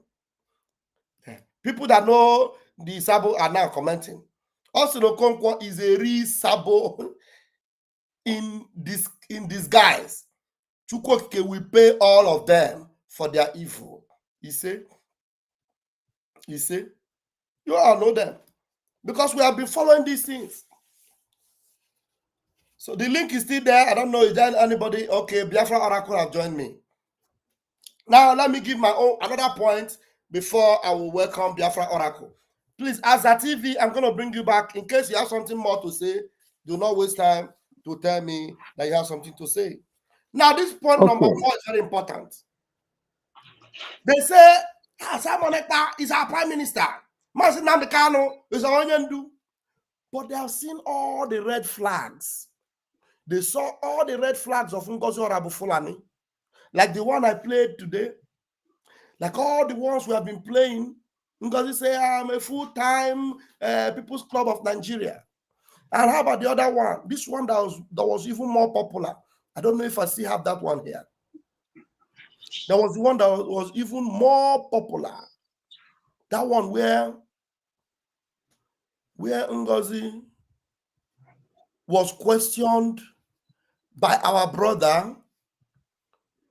People that know the Sabo are now commenting. Also, Okonkwo is a real Sabo in disguise. Chukwuokike will pay all of them for their evil. You see? You all know them. Because we have been following these things. So the link is still there. I don't know, is there anybody? Okay, Biafra Oracle have joined me. Now, let me give my own another point before I will welcome Biafra Oracle. Please, as a TV, I'm going to bring you back. In case you have something more to say, do not waste time to tell me that you have something to say. Now, this point number 4 is very important. They say, Simon Ekpa is our prime minister. Mazi Nnamdi Kanu is our Onyendu. But they have seen all the red flags. They saw all the red flags of Ngozi Orabufulani, like the one I played today, like all the ones we have been playing. Ngozi say, I'm a full-time People's Club of Nigeria. And how about the other one? This one that was even more popular. I don't know if I still have that one here. There was the one that was even more popular. That one where Ngozi was questioned by our brother,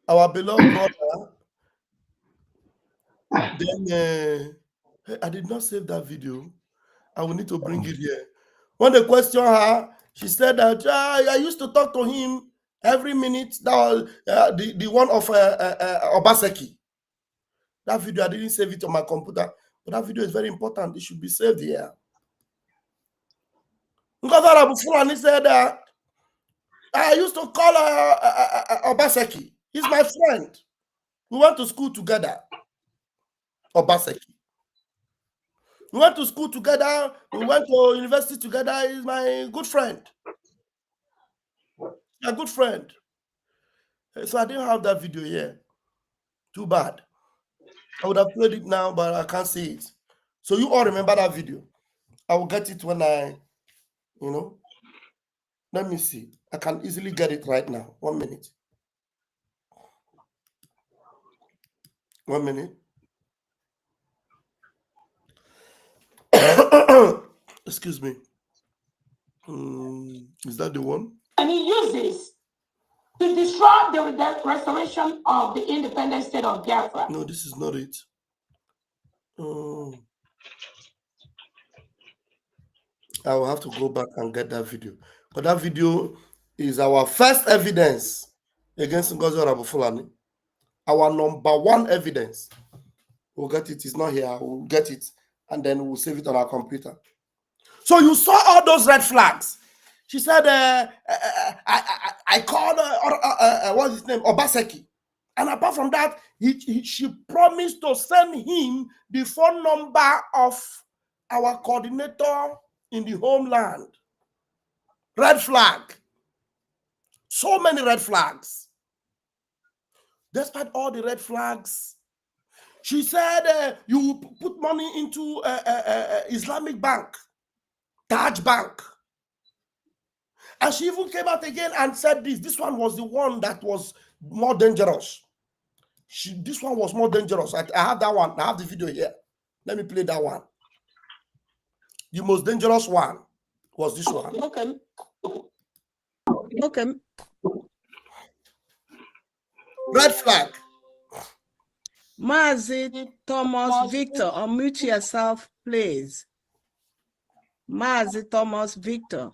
our beloved brother. Then I did not save that video. I will need to bring it here. When they questioned her, she said that I used to talk to him every minute. That was the one of Obaseki. That video, I didn't save it on my computer, but that video is very important. It should be saved here. Fulani said I used to call Obaseki. He's my friend. We went to school together. Obaseki. We went to school together. We went to university together. He's my good friend. A good friend. So I didn't have that video here. Too bad. I would have played it now, but I can't see it. So you all remember that video. I will get it when let me see. I can easily get it right now. 1 minute. 1 minute. Excuse me. Is that the one? And he uses to destroy the restoration of the independent state of Biafra. No, this is not it. I will have to go back and get that video. But that video is our first evidence against Ngozi Orabufulani. Our number 1 evidence. We'll get it. It's not here. We'll get it. And then we'll save it on our computer. So you saw all those red flags. She said, I called, what's his name? Obaseki. And apart from that, she promised to send him the phone number of our coordinator in the homeland. Red flag. So many red flags. Despite all the red flags, she said you put money into Islamic Bank, Taj Bank. And she even came out again and said this one was the one that was more dangerous. This one was more dangerous. I have that one. I have the video here. Let me play that one. The most dangerous one was this one. Okay. Red flag. Mazi Thomas Victor, unmute yourself, please. Mazi Thomas Victor.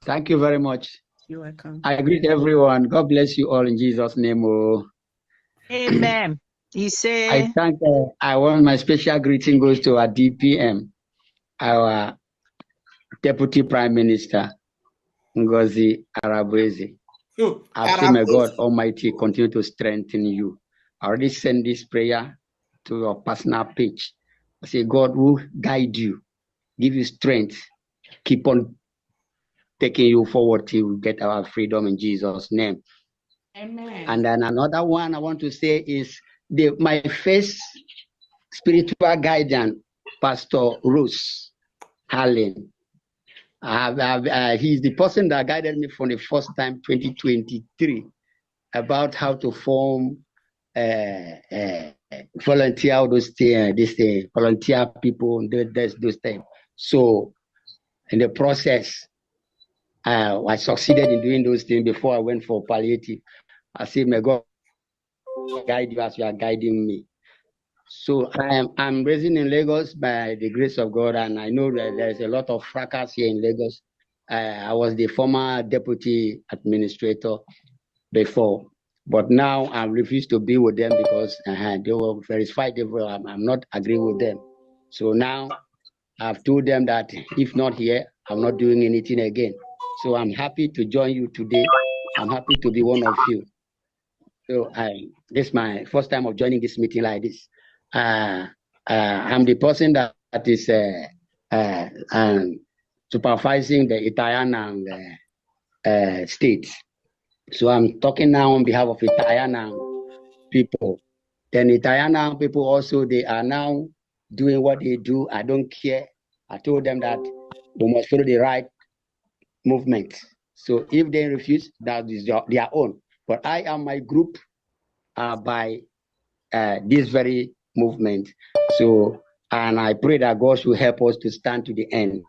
Thank you very much. You're welcome. I greet everyone. God bless you all in Jesus' name. Oh. Amen. He said, I want my special greeting goes to our DPM, our Deputy Prime Minister, Ngozi Arabweze. I pray may God Almighty continue to strengthen you. I already sent this prayer to your personal page. I say, God will guide you, give you strength, keep on taking you forward till we get our freedom in Jesus' name. Amen. And then another one I want to say is my first spiritual guardian, Pastor Rose Allen. He's the person that guided me for the first time, 2023, about how to form volunteer all those things, volunteer people, those things. So in the process, I succeeded in doing those things before I went for palliative. I said, may God guide you as you are guiding me. So I'm raised in Lagos by the grace of God, and I know that there's a lot of fracas here in Lagos. I was the former deputy administrator before, but now I refuse to be with them because they were very spiteful. I'm not agreeing with them. So now I've told them that if not here, I'm not doing anything again. So I'm happy to join you today. I'm happy to be one of you. So this is my first time of joining this meeting like this. I'm the person that is supervising the Italian state. So I'm talking now on behalf of Italian people. Then Italian people also, they are now doing what they do. I don't care. I told them that we must follow the right movement. So if they refuse, that is their own. But I am my group by this very movement. So, and I pray that God should help us to stand to the end,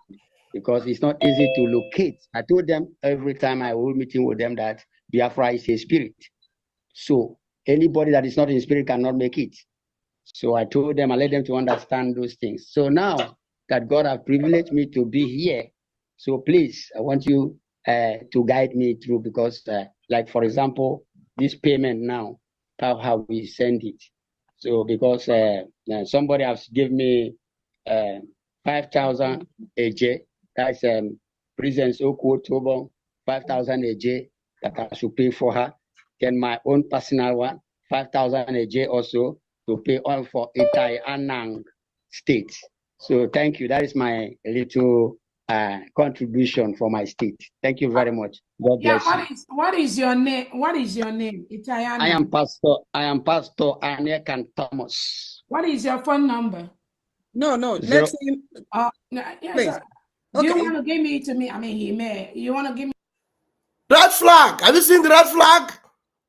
because it's not easy to locate. I told them every time I was meeting with them that Biafra is a spirit. So anybody that is not in spirit cannot make it. So I told them, I let them to understand those things. So now that God has privileged me to be here, so please, I want you to guide me through, because like, for example, this payment now, how we send it. So because somebody has given me 5,000 AJ, that's Presence Oku 5,000 AJ that I should pay for her. Then my own personal one, 5,000 AJ also to pay all for Itai Anang state. So thank you. That is my little contribution for my state. Thank you very much. God bless you. What is your name? What is your name? Italiana. I am Pastor Anekan Thomas. What is your phone number? No, let's see. No, yes, please. Do you want to give me to me? I mean, he may. You want to give me red flag? Have you seen the red flag?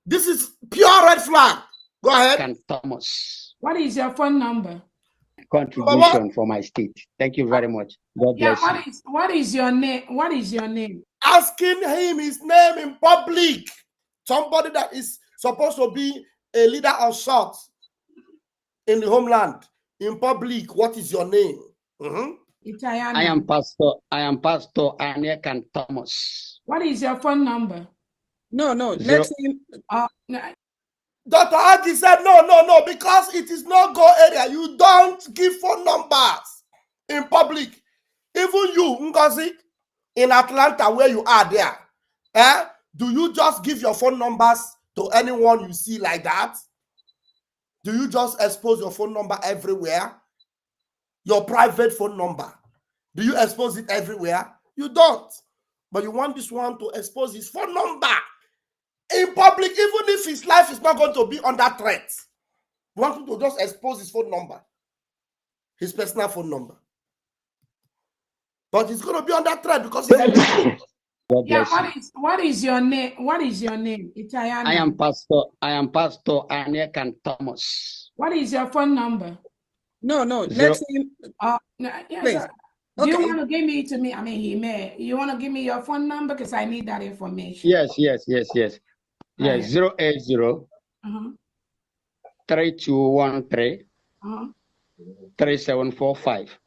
This is pure red flag. Go ahead. Thomas. What is your phone number? Contribution for my state. Thank you very much. God bless you. What is your name? What is your name? Asking him his name in public. Somebody that is supposed to be a leader of sorts in the homeland. In public, what is your name? I am Pastor Anekan Thomas. What is your phone number? No, let's see. Dr. Adi said, no, because it is not go area. You don't give phone numbers in public. Even you, Ngozi, in Atlanta, where you are there, do you just give your phone numbers to anyone you see like that? Do you just expose your phone number everywhere? Your private phone number. Do you expose it everywhere? You don't. But you want this one to expose his phone number in public, even if his life is not going to be under threat. You want him to just expose his phone number, his personal phone number. But it's going to be under threat because he's what is your name? What is your name? Italiana. I am Pastor Anekan Thomas. What is your phone number? No, let's see. Yes, please. Do you want to give me to me? I mean, he may. You want to give me your phone number because I need that information. Yes. 080 3213 3745.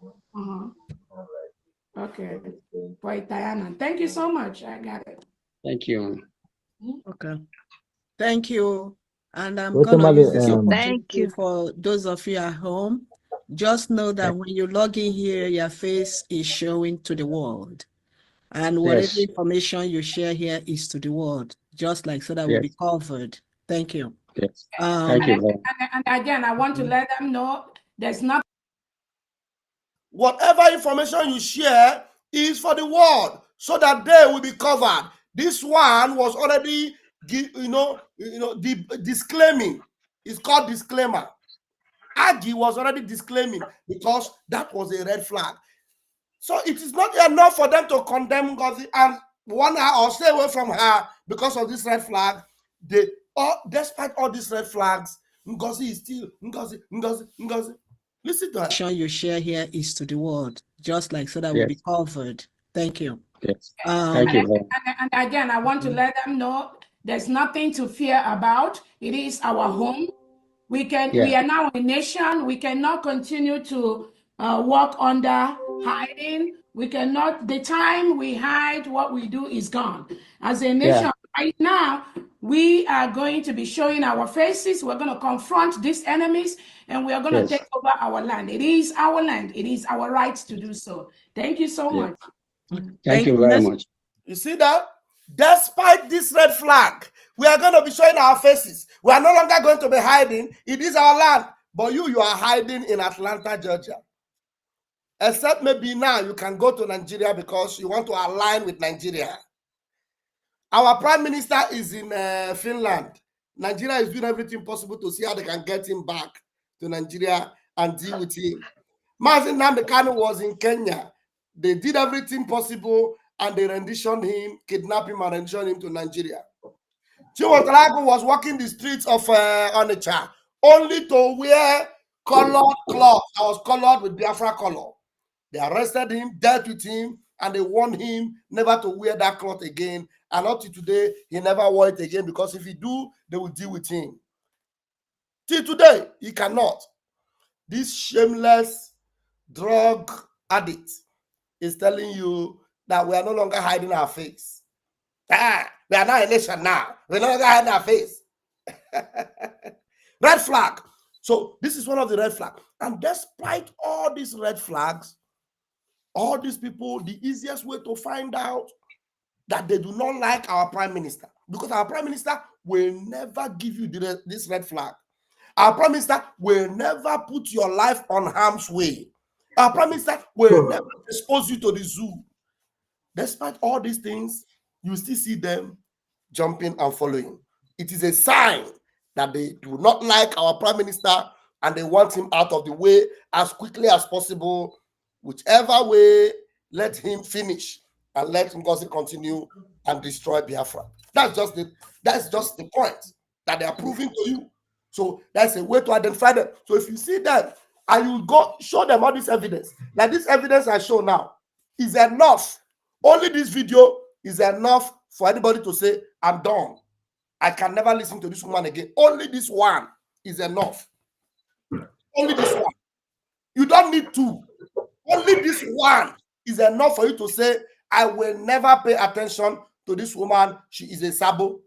Okay. For Italiana. Thank you so much. I got it. Thank you. Okay. Thank you. And I'm going to use this opportunity for those of you at home. Just know that when you log in here, your face is showing to the world. And whatever information you share here is to the world, just like so that will be covered. Thank you. Yes. Thank you. And again, I want to let them know there's not whatever information you share is for the world so that they will be covered. This one was already, disclaiming. It's called disclaimer. Agi was already disclaiming because that was a red flag. So it is not enough for them to condemn Ngozi and warn her or stay away from her because of this red flag. Despite all these red flags, Ngozi is still Ngozi. Listen to her. You share here is to the world, just like so that we'll be covered. Thank you. Yes. Thank you. And again, I want to let them know there's nothing to fear about. It is our home. We are now a nation. We cannot continue to walk under hiding. We cannot, the time we hide, what we do is gone. As a nation, right now, we are going to be showing our faces. We're going to confront these enemies and we are going to take over our land. It is our land. It is our right to do so. Thank you so much. Thank you very much. You see that? Despite this red flag, we are going to be showing our faces. We are no longer going to be hiding. It is our land. But you are hiding in Atlanta, Georgia. Except maybe now you can go to Nigeria because you want to align with Nigeria. Our prime minister is in Finland. Nigeria is doing everything possible to see how they can get him back to Nigeria and deal with him. Mazi Nnamdi Kanu was in Kenya. They did everything possible and they renditioned him, kidnapped him and renditioned him to Nigeria. Chiwotalago was walking the streets of Onitsha only to wear colored cloth that was colored with Biafra color. They arrested him, dealt with him, and they warned him never to wear that cloth again. And up to today, he never wore it again because if he do, they will deal with him. Till today, he cannot. This shameless drug addict is telling you that we are no longer hiding our face. We are not a nation now. We're no longer hiding our face. Red flag. So this is one of the red flags. And despite all these red flags, all these people, the easiest way to find out that they do not like our prime minister, because our prime minister will never give you this red flag. Our prime minister will never put your life on harm's way. Our prime minister will never expose you to the zoo. Despite all these things, you still see them jumping and following. It is a sign that they do not like our prime minister and they want him out of the way as quickly as possible. Whichever way, let him finish and let Ngozi continue and destroy Biafra. That's just the point that they are proving to you. So that's a way to identify them. So if you see them and you go show them all this evidence, like this evidence I show now, is enough. Only this video is enough for anybody to say, I'm done. I can never listen to this woman again. Only this one is enough. Only this one. You don't need two. Only this one is enough for you to say, I will never pay attention to this woman. She is a sabo.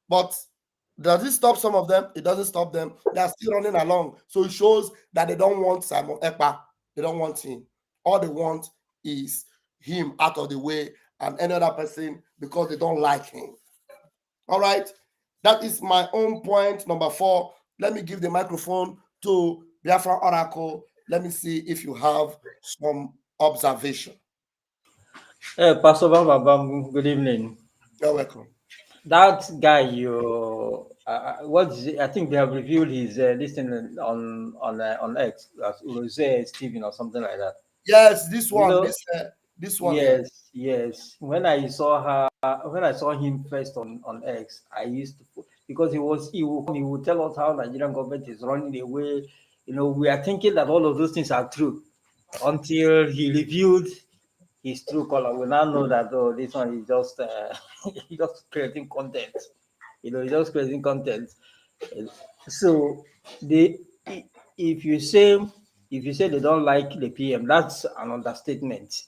But does it stop some of them? It doesn't stop them. They are still running along. So it shows that they don't want Simon Ekpa. They don't want him. All they want is him out of the way and any other person because they don't like him. All right. That is my own point number 4. Let me give the microphone to Biafra Oracle. Let me see if you have some observation. Hey, Pastor Bam, good evening. You're welcome. That guy, what is it? I think they have reviewed his listing on X, Rose Steven or something like that. Yes, this one, this one. Yes. When I saw him first on X, I used to, because he would tell us how Nigerian government is running away. We are thinking that all of those things are true until he reviewed his true color. We now know that this one is just just creating content. He's just creating content. So if you say they don't like the PM, that's an understatement.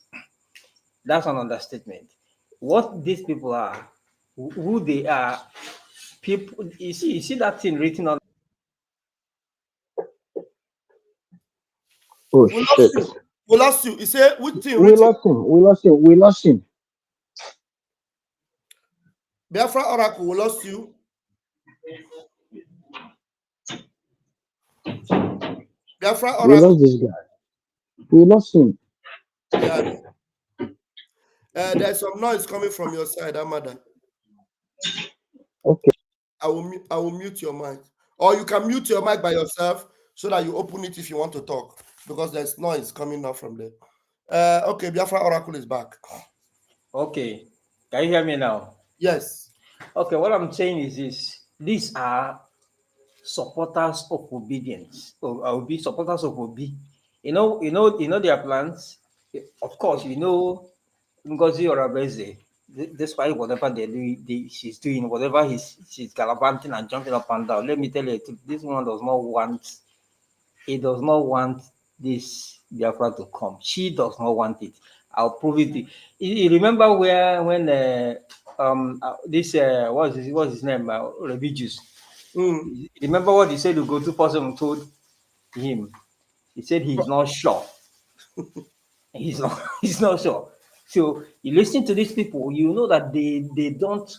That's an understatement. What these people are, who they are, people. You see that thing written on. Oh shit! We lost you. You say which thing? We lost him. Biafra Oracle, we lost you. Biafra Oracle. We lost this guy. We lost him. Yeah. There's some noise coming from your side, Amada. Okay. I will mute your mic. Or you can mute your mic by yourself so that you open it if you want to talk, because there's noise coming out from there. Okay, Biafra Oracle is back. Okay. Can you hear me now? Yes. Okay, what I'm saying is this. These are supporters of obedience. Obi, supporters of Obi. You know their plans. Of course, Ngozi Orabeze, despite whatever she's doing, whatever she's gallivanting and jumping up and down. Let me tell you, this one does not want. He does not want this Biafra to come. She does not want it. I'll prove it. You remember when this what's his name? Refugees. Remember what he said? The go-to person told him. He said he's not sure. He's not sure. So you listen to these people, you know that they don't,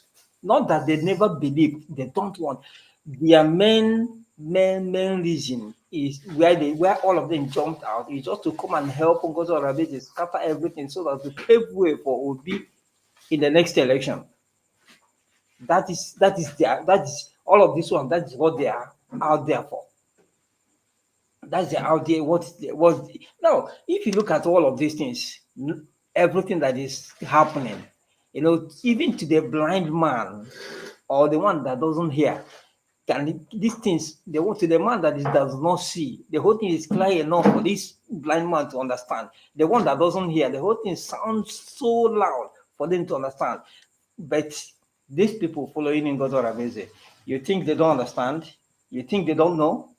not that they never believe, they don't want. Their main reason is where all of them jumped out is just to come and help Ngozi Oraveze scatter everything so that to pave way for Obi in the next election. That is all of this one. That is what they are out there for. That's the idea. What now? If you look at all of these things, everything that is happening, even to the blind man or the one that doesn't hear, these things they want to the man that does not see. The whole thing is clear enough for this blind man to understand. The one that doesn't hear, the whole thing sounds so loud for them to understand. But these people following in Ngozi Oraveze, you think they don't understand? You think they don't know?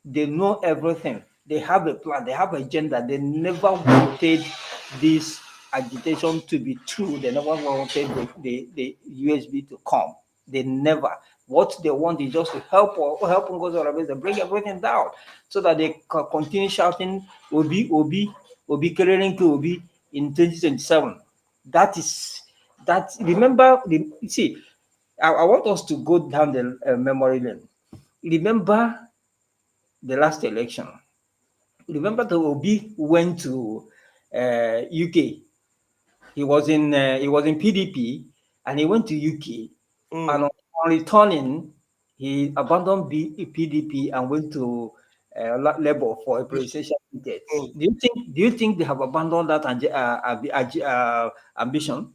They know everything. They have a plan. They have an agenda. They never wanted this agitation to be true. They never wanted the USB to come. They never. What they want is just to help Ngozi Oraveze bring everything down so that they can continue shouting Obi, Obi, Obi, clearing to Obi in 2027. That. Remember, see, I want us to go down the memory lane. Remember the last election. Remember that Obi went to UK. He was in PDP and he went to UK. And on returning, he abandoned PDP and went to Labour for a presidential ticket. Do you think they have abandoned that ambition?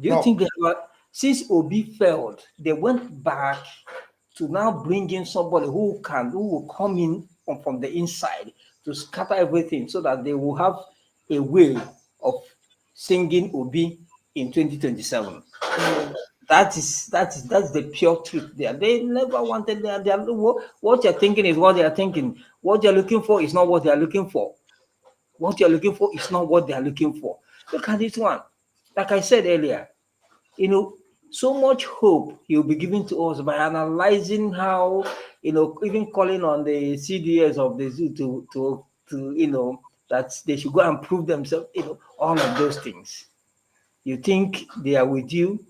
Do you think they have? Since Obi failed, they went back to now bring in somebody who will come in from the inside to scatter everything so that they will have a way of singing Obi in 2027. That's the pure truth there. They never wanted what you're thinking is what they are thinking. What you're looking for is not what they are looking for. What you're looking for is not what they are looking for. Look at this one. Like I said earlier, so much hope he'll be giving to us by analyzing how, even calling on the CDS of the zoo to that they should go and prove themselves, all of those things. You think they are with you?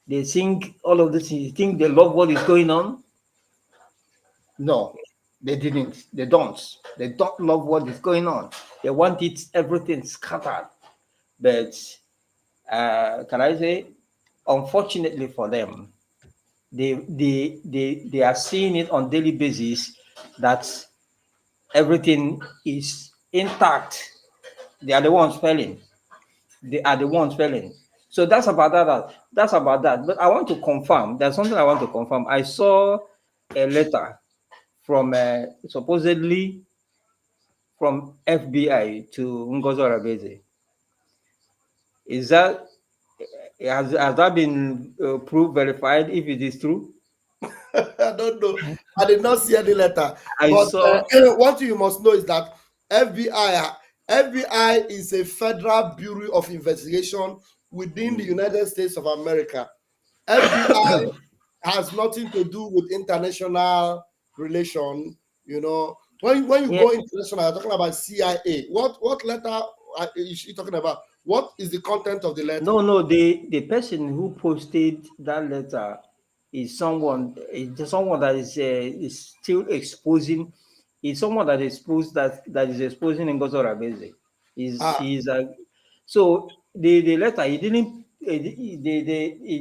They think all of this, you think they love what is going on? No, they didn't. They don't. They don't love what is going on. They want everything scattered. But can I say, unfortunately for them, they are seeing it on daily basis that everything is intact. They are the ones failing. They are the ones failing. So that's about that. That's about that. But I want to confirm. There's something I want to confirm. I saw a letter from supposedly from FBI to Ngozi Oraveze. Is that has that been proved, verified? If it is true, I don't know. I did not see any letter. But what you must know is that FBI is a federal bureau of investigation within the United States of America. FBI has nothing to do with international relation. When you go international, you're talking about CIA. What letter is she talking about? What is the content of the letter? No. The person who posted that letter is someone that is still exposing He's someone that is exposing Ngozi Orebeze. He's so the letter he didn't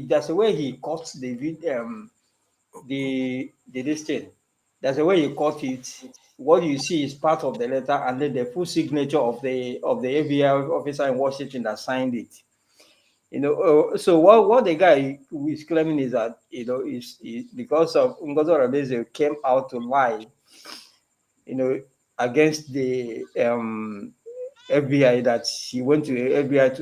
there's a way he cut the this thing. There's a way he cut it. What you see is part of the letter, and then the full signature of the FBI officer in Washington that signed it. So what the guy is claiming is that is because of Ngozi Orebeze came out to lie, against the FBI, that he went to the FBI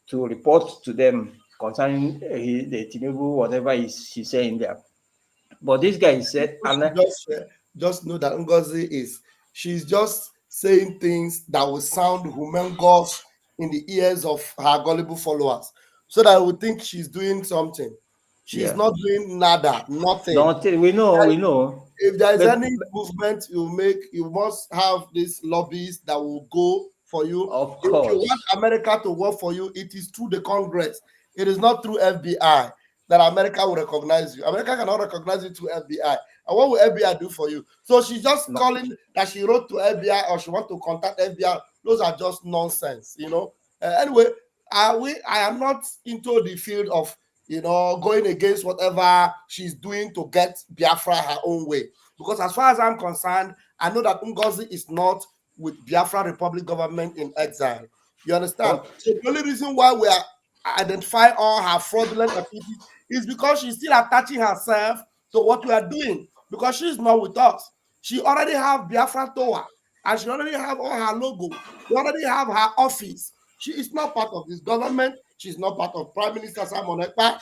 to report to them concerning the Tinubu, whatever he's saying there. But this guy said, just know that Ngozi she's just saying things that will sound humongous in the ears of her gullible followers, so that I would think she's doing something. She's not doing nada, nothing. We know. If there is any movement you make, you must have these lobbies that will go for you. Of course. If you want America to work for you, it is through the Congress. It is not through FBI that America will recognize you. America cannot recognize you through FBI. And what will FBI do for you? So she's just calling that she wrote to FBI or she wants to contact FBI. Those are just nonsense, Anyway, I am not into the field of going against whatever she's doing to get Biafra her own way. Because as far as I'm concerned, I know that Ngozi is not with Biafra Republic government in exile. You understand? So the only reason why we are identifying all her fraudulent activities is because she's still attaching herself to what we are doing. Because she's not with us. She already have Biafra Tower, and she already have all her logo. She already have her office. She is not part of this government. She's not part of Prime Minister Simon Ekpa.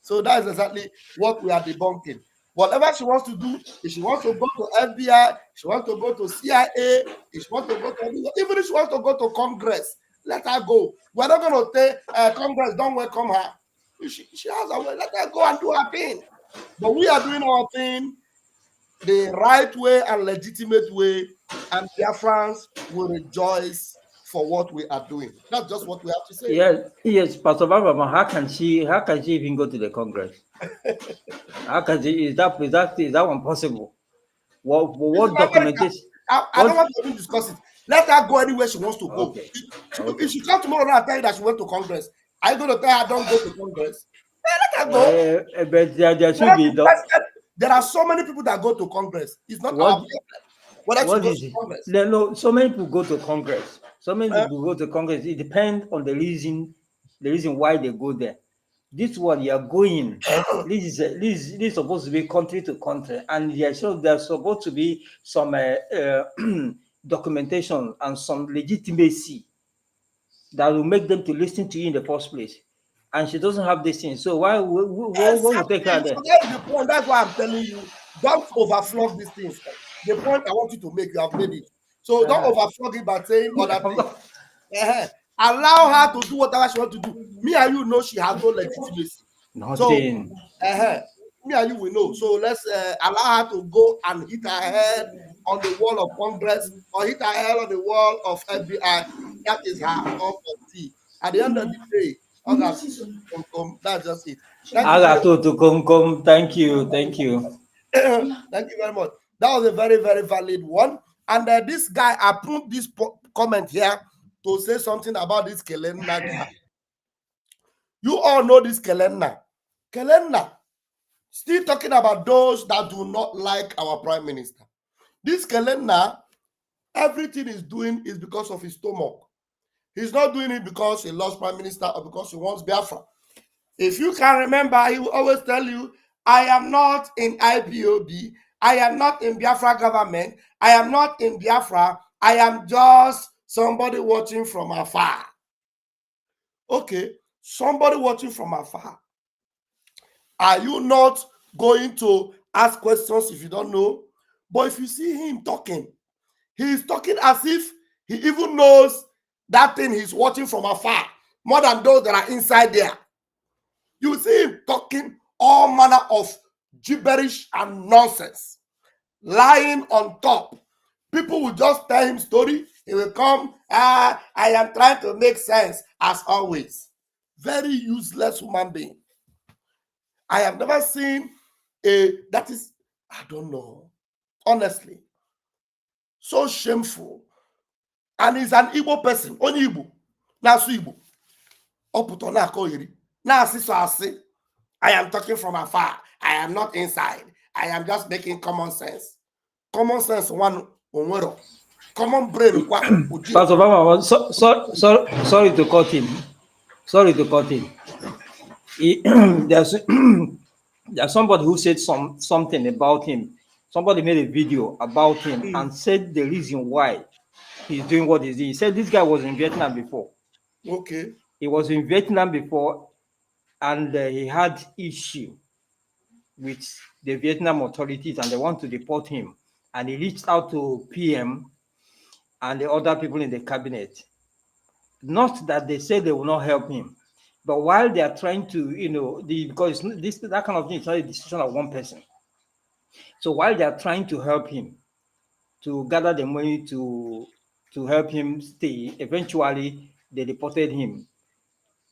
So that is exactly what we are debunking. Whatever she wants to do, if she wants to go to FBI, she wants to go to CIA, if she wants to go to even if she wants to go to Congress, let her go. We're not going to say Congress don't welcome her. She has a way. Let her go and do her thing. But we are doing our thing the right way and legitimate way, and Biafrans will rejoice for what we are doing. That's just what we have to say. Yes, Pastor Baba, how can she even go to the Congress? How can she? Is that one possible? What documentation? I don't want to even discuss it. Let her go anywhere she wants to go. Okay. If she comes tomorrow and tell you that she went to Congress, are you going to tell her don't go to Congress? Let her go. But there should be. There are so many people that go to Congress. It's not our problem. No, so many people go to Congress. So many people go to Congress. It depends on the reason why they go there. This one you are going. This is supposed to be country to country, and there's supposed to be some documentation and some legitimacy that will make them to listen to you in the first place. And she doesn't have this thing. So what will take her there? So that's the point. That's why I'm telling you, don't overflog these things. The point I want you to make, you have made it. So don't overflog it by saying other things. Allow her to do whatever she wants to do. Me and you know she has no legitimacy. Nothing. So, me and you will know. So let's allow her to go and hit her head on the wall of Congress or hit her head on the wall of FBI. That is her cup of tea. At the end of the day, that's just it. Thank you. Thank you. Thank you very much. That was a very, very valid one. And this guy, I put this comment here to say something about this Kelenna guy. You all know this Kelenna. Kelenna, still talking about those that do not like our prime minister. This Kelenna, everything he's doing is because of his stomach. He's not doing it because he loves prime minister or because he wants Biafra. If you can remember, he will always tell you, I am not in IPOB. I am not in Biafra government. I am not in Biafra. I am just somebody watching from afar. Okay, somebody watching from afar. Are you not going to ask questions if you don't know? But if you see him talking, he is talking as if he even knows that thing he's watching from afar more than those that are inside there. You see him talking all manner of gibberish and nonsense, lying on top. People will just tell him story. He will come, I am trying to make sense as always. Very useless human being. I have never seen I don't know. Honestly, So shameful. And he's an Igbo person. Only Igbo. Nasu Igbo. Oputona koiri. Nasi so asi. I am talking from afar. I am not inside. I am just making common sense. Common sense one onwero. Common brain. Pastor Obama, sorry to cut him. Sorry to cut him. There's somebody who said something about him. Somebody made a video about him and said the reason why he's doing what he's doing. He said this guy was in Vietnam before. Okay. He was in Vietnam before, and he had issue with the Vietnam authorities, and they want to deport him. And he reached out to PM and the other people in the cabinet. Not that they say they will not help him, but while they are trying to, because that kind of thing is not a decision of one person. So while they are trying to help him, to gather the money to help him stay, eventually they deported him.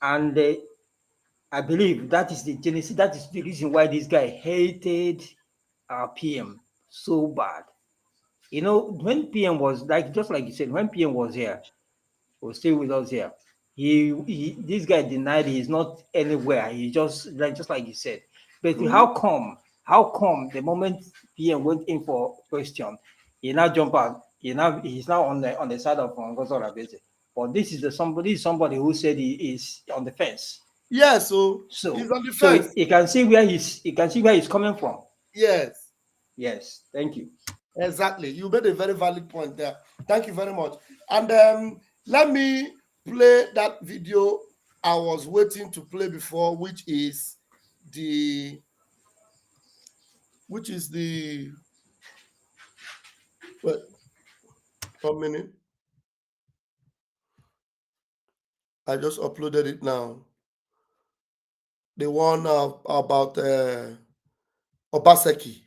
And I believe that is the genesis, that is the reason why this guy hated our PM so bad. When PM was just like you said, when PM was here, was still with us here, this guy denied he's not anywhere. He just like you said. But how come the moment PM went in for question, he now jump out? He's now on the side of Ngozo Rabese. But this is somebody who said he is on the fence. Yes, so he's on the fence. So you can see where he's coming from. Yes. Yes. Thank you. Exactly. You made a very valid point there. Thank you very much. And let me play that video I was waiting to play before, which is the wait, 1 minute. I just uploaded it now. The one about Obaseki.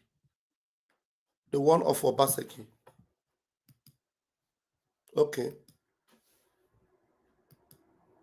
The one of Obaseki. Okay.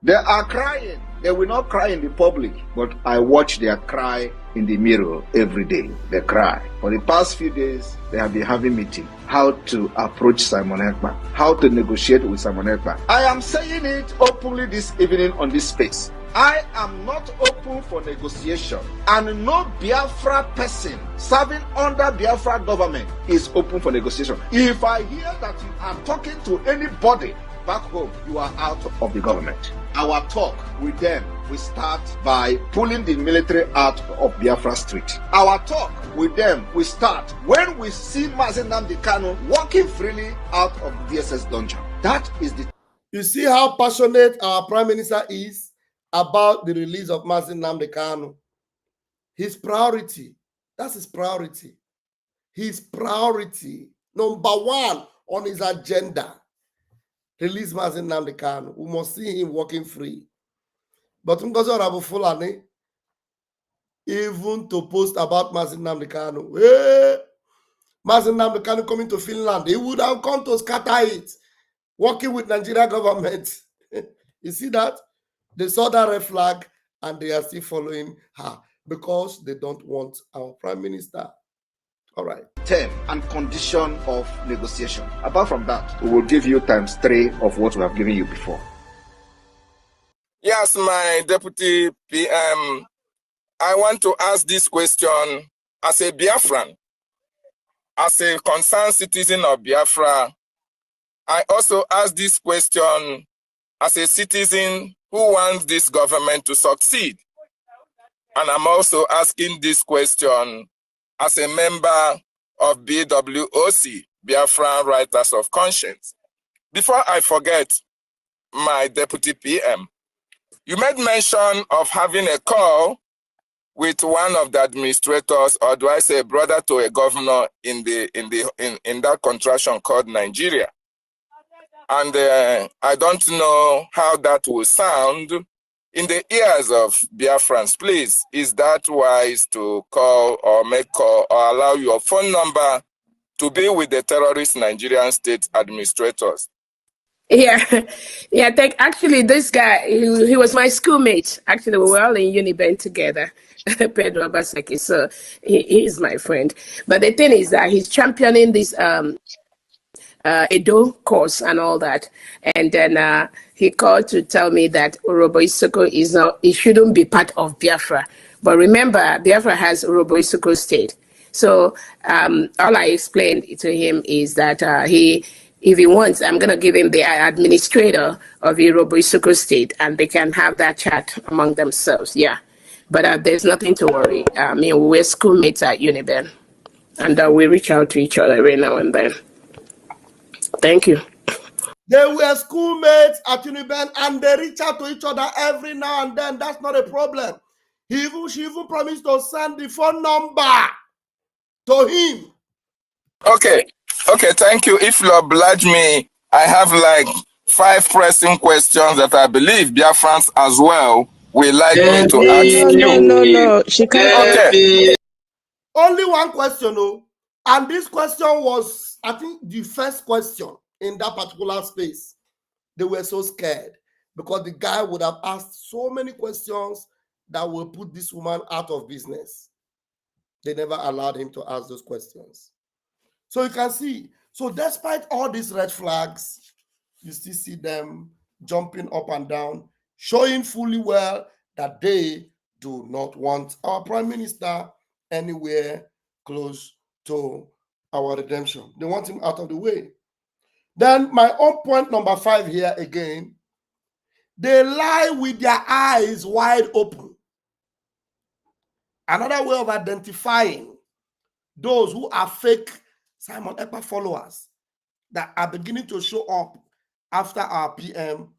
They are crying. They will not cry in the public, but I watch their cry in the mirror every day. They cry. For the past few days, they have been having meeting. How to approach Simon Ekpa. How to negotiate with Simon Ekpa. I am saying it openly this evening on this space. I am not open for negotiation, and no Biafra person serving under Biafra government is open for negotiation. If I hear that you are talking to anybody back home, you are out of the government. Our talk with them will start by pulling the military out of Biafra street. Our talk with them will start when we see Mazi Nnamdi Kanu walking freely out of the DSS dungeon. That is the... You see how passionate our Prime Minister is about the release of Mazi Nnamdi Kanu. His priority, that's his priority. His priority, number one on his agenda, release Mazi Nnamdi Kanu. We must see him walking free. But Ngozi Fulani, even to post about Mazi Nnamdi Kanu, Mazi Nnamdi Kanu coming to Finland, he would have come to scatter it, working with Nigeria government. You see that? They saw that red flag and they are still following her because they don't want our Prime Minister. All right. Term and condition of negotiation. Apart from that, we will give you ×3 of what we have given you before. Yes, my Deputy PM, I want to ask this question as a Biafran, as a concerned citizen of Biafra. I also ask this question as a citizen who wants this government to succeed. And I'm also asking this question as a member of BWOC, Biafran Writers of Conscience. Before I forget, my Deputy PM, you made mention of having a call with one of the administrators, or do I say brother to a governor in that contraction called Nigeria. And I don't know how that will sound in the ears of Biafrans. Please, is that wise to call or make call or allow your phone number to be with the terrorist Nigerian state administrators? Yeah, actually, this guy, he was my schoolmate. Actually, we were all in Uniben together, Pedro Obaseki. So he's my friend. But the thing is that he's championing this Edo course and all that. And then he called to tell me that Urobo Isoko is not, it shouldn't be part of Biafra. But remember, Biafra has Urobo Isoko state. So all I explained to him is that if he wants, I'm going to give him the administrator of Urobo Isoko state, and they can have that chat among themselves. Yeah. But there's nothing to worry. I mean, we're schoolmates at Uniben, and we reach out to each other every now and then. Thank you. They were schoolmates at Uniben, and they reach out to each other every now and then. That's not a problem. She even promised to send the phone number to him. Okay, thank you. If you oblige me, I have like 5 pressing questions that I believe Biafrans as well will like me to ask you. No. She can't. Okay. Only one question, though. And this question was, I think, the first question in that particular space. They were so scared because the guy would have asked so many questions that will put this woman out of business. They never allowed him to ask those questions. So you can see, so despite all these red flags, you still see them jumping up and down, showing fully well that they do not want our prime minister anywhere close to our redemption. They want him out of the way. Then my own point number 5 here again, they lie with their eyes wide open. Another way of identifying those who are fake Simon Ekpa followers that are beginning to show up after our PM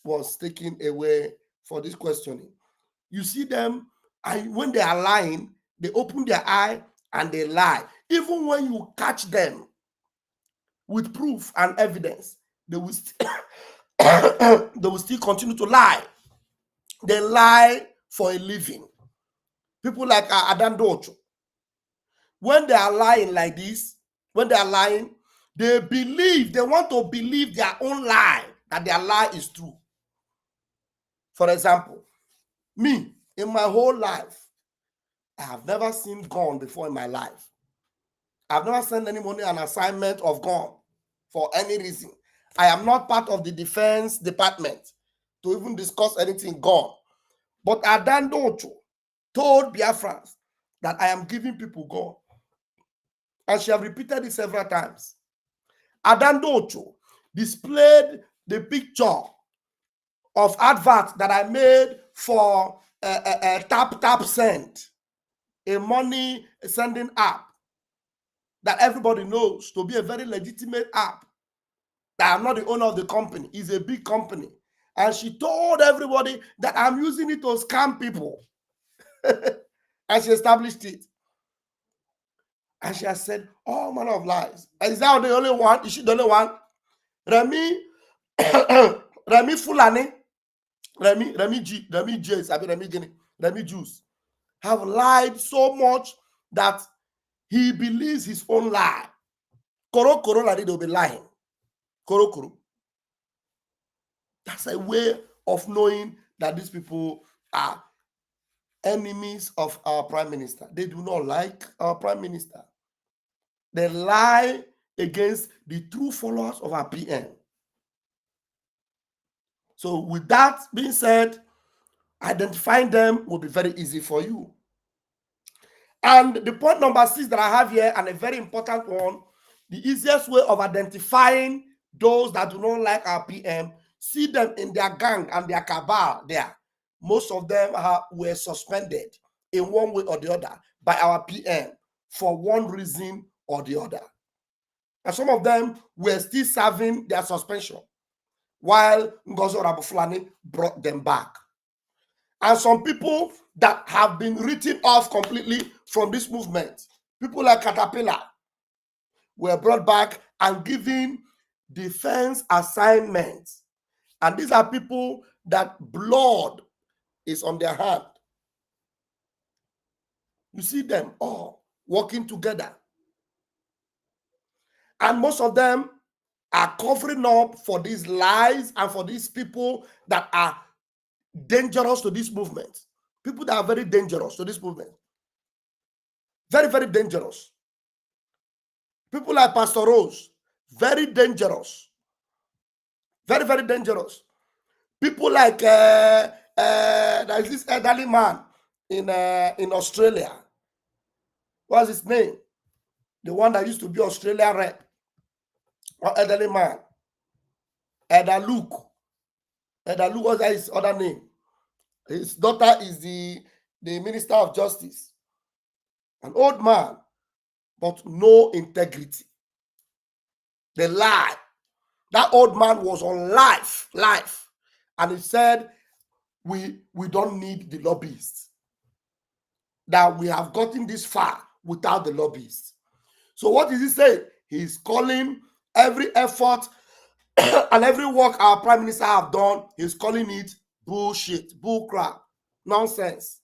was taken away for this questioning. You see them, and when they are lying, they open their eye and they lie. Even when you catch them with proof and evidence, they will still continue to lie. They lie for a living. People like Adan Docho, when they are lying like this, when they are lying, they want to believe their own lie, that their lie is true. For example, me, in my whole life, I have never seen gun before in my life. I've never sent anybody an assignment of gun for any reason. I am not part of the defense department to even discuss anything gun. But Adan Docho told Biafrans that I am giving people gun. And she have repeated it several times. Adan Docho displayed the picture of advert that I made for Tap Send, a money sending app that everybody knows to be a very legitimate app. That I'm not the owner of the company. It's a big company. And she told everybody that I'm using it to scam people. And she established it. And she has said all manner of lies. Is that the only one? Is she the only one? Remy Fulani, Remy Juice have lied so much that he believes his own lie. Koro like they'll be lying. Koro. That's a way of knowing that these people are enemies of our prime minister. They do not like our prime minister. They lie against the true followers of our PM. So with that being said, identifying them will be very easy for you. And the point number 6 that I have here, and a very important one, the easiest way of identifying those that do not like our PM, see them in their gang and their cabal there. Most of them were suspended in one way or the other by our PM for one reason or the other. And some of them were still serving their suspension while Ngozi Rabufulani brought them back. And some people that have been written off completely from this movement, people like Caterpillar, were brought back and given defense assignments. And these are people that blood is on their hand. You see them all working together. And most of them are covering up for these lies and for these people that are dangerous to this movement. People that are very dangerous to this movement. Very, very dangerous. People like Pastor Rose, Very dangerous. Very, very dangerous. People like there's this elderly man in Australia. What's his name? The one that used to be Australia rep. Or elderly man. Elder Luke. Elder Luke, what's his other name? His daughter is the Minister of Justice. An old man, but no integrity. They lie. That old man was on life. And he said, we don't need the lobbyists. That we have gotten this far without the lobbyists. So what is he saying? He's calling every effort and every work our prime minister have done, he's calling it bullshit, bullcrap, nonsense.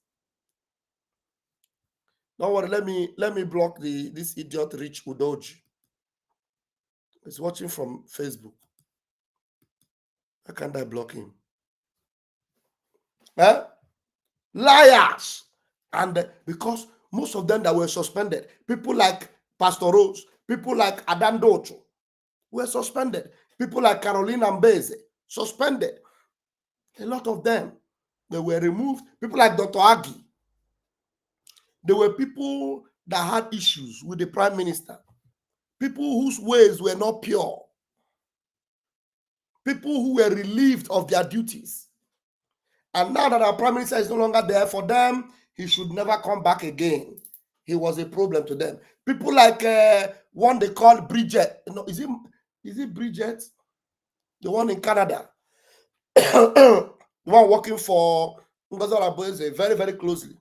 Don't worry, let me block this idiot Rich Udoji. He's watching from Facebook. How can't I block him? Huh? Liars. And because most of them that were suspended, people like Pastor Rose, people like Adam Docho were suspended. People like Caroline Ambeze, suspended. A lot of them, they were removed. People like Dr. Agi. There were people that had issues with the prime minister. People whose ways were not pure. People who were relieved of their duties. And now that our prime minister is no longer there for them, he should never come back again. He was a problem to them. People like one they call Bridget. No, is it Bridget? The one in Canada. The one working for Ngozi Oboeze very, very closely.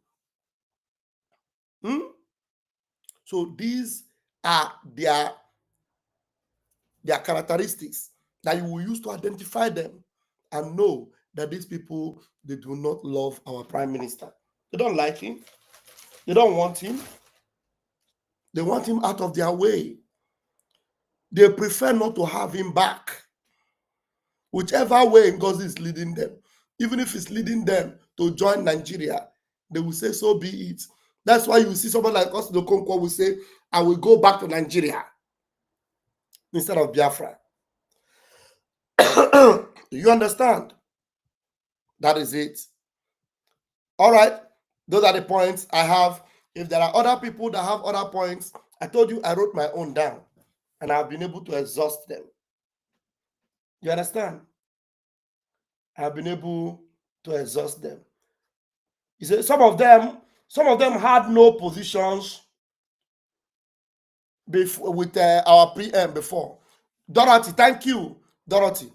So these are their characteristics that you will use to identify them and know that these people, they do not love our prime minister. They don't like him. They don't want him. They want him out of their way. They prefer not to have him back. Whichever way Ngozi is leading them, even if it's leading them to join Nigeria, they will say, so be it. That's why you see somebody like us, Okonkwo, will say, I will go back to Nigeria instead of Biafra. Do you understand? That is it. All right. Those are the points I have. If there are other people that have other points, I told you I wrote my own down and I've been able to exhaust them. You understand? I've been able to exhaust them. You see, some of them had no positions before, with our PM before. Dorothy, thank you, Dorothy.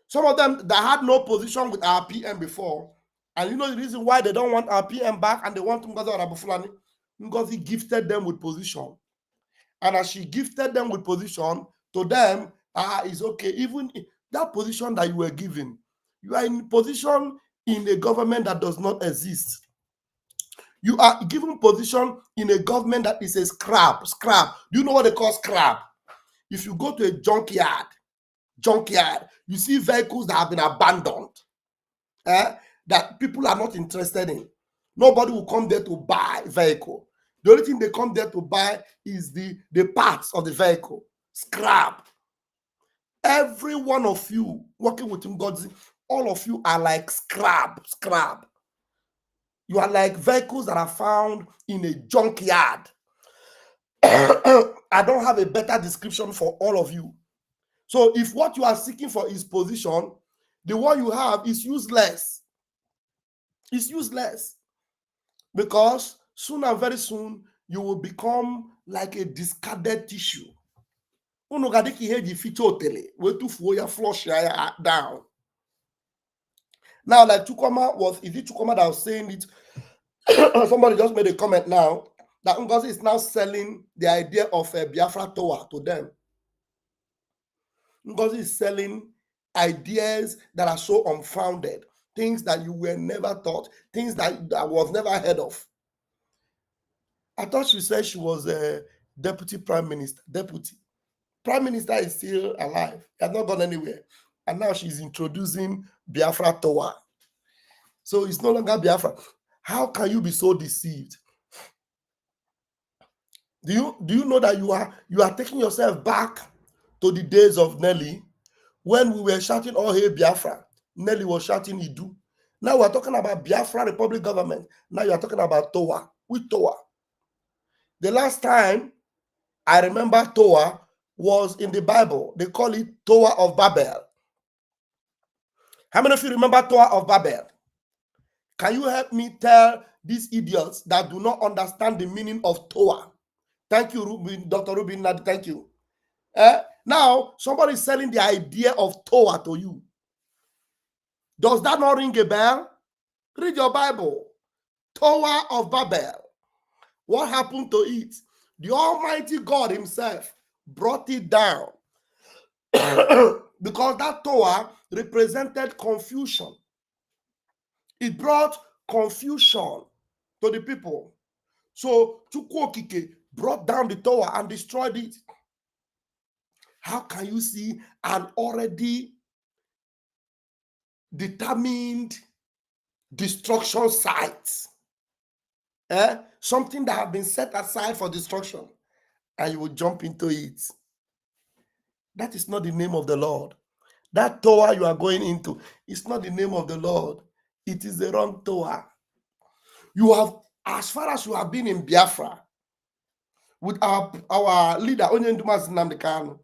Some of them that had no position with our PM before, and you know the reason why they don't want our PM back and they want Ngozi Orabufulani, because he gifted them with position. And as she gifted them with position, to them, it's okay. Even that position that you were given, you are in position in a government that does not exist. You are given position in a government that is a scrap. Do you know what they call scrap? If you go to a junkyard, you see vehicles that have been abandoned, that people are not interested in. Nobody will come there to buy vehicle. The only thing they come there to buy is the parts of the vehicle. Scrap. Every one of you working with Ngozi, all of you are like scrap. You are like vehicles that are found in a junkyard. I don't have a better description for all of you. So if what you are seeking for is position, the one you have is useless. It's useless. Because soon and very soon, you will become like a discarded tissue. Flush down. Now, like is it Chukoma that was saying it? Somebody just made a comment now that Ngozi is now selling the idea of a Biafra Tower to them. Ngozi is selling ideas that are so unfounded, things that you were never taught, things that was never heard of. I thought she said she was a deputy prime minister. Deputy. Prime minister is still alive. He has not gone anywhere. And now she's introducing Biafra Tower. So it's no longer Biafra. How can you be so deceived? Do you know that you are taking yourself back to the days of Nelly, when we were shouting, "Oh, hey, Biafra," Nelly was shouting, "Idu." Now we're talking about Biafra Republic government. Now you're talking about Toa. With Toa. The last time I remember Toa was in the Bible. They call it Toa of Babel. How many of you remember Toa of Babel? Can you help me tell these idiots that do not understand the meaning of Toa? Thank you, Rubin, Dr. Rubin. Thank you. Now, somebody is selling the idea of Toa to you. Does that not ring a bell? Read your Bible. Tower of Babel. What happened to it? The Almighty God himself brought it down because that tower represented confusion. It brought confusion to the people. So Chukwokike brought down the tower and destroyed it. How can you see an already determined destruction site? Something that had been set aside for destruction, and you will jump into it. That is not the name of the Lord. That tower you are going into is not the name of the Lord. It is the wrong tower. You have, as far as you have been in Biafra, with our leader, Onyendumas Nnamdi,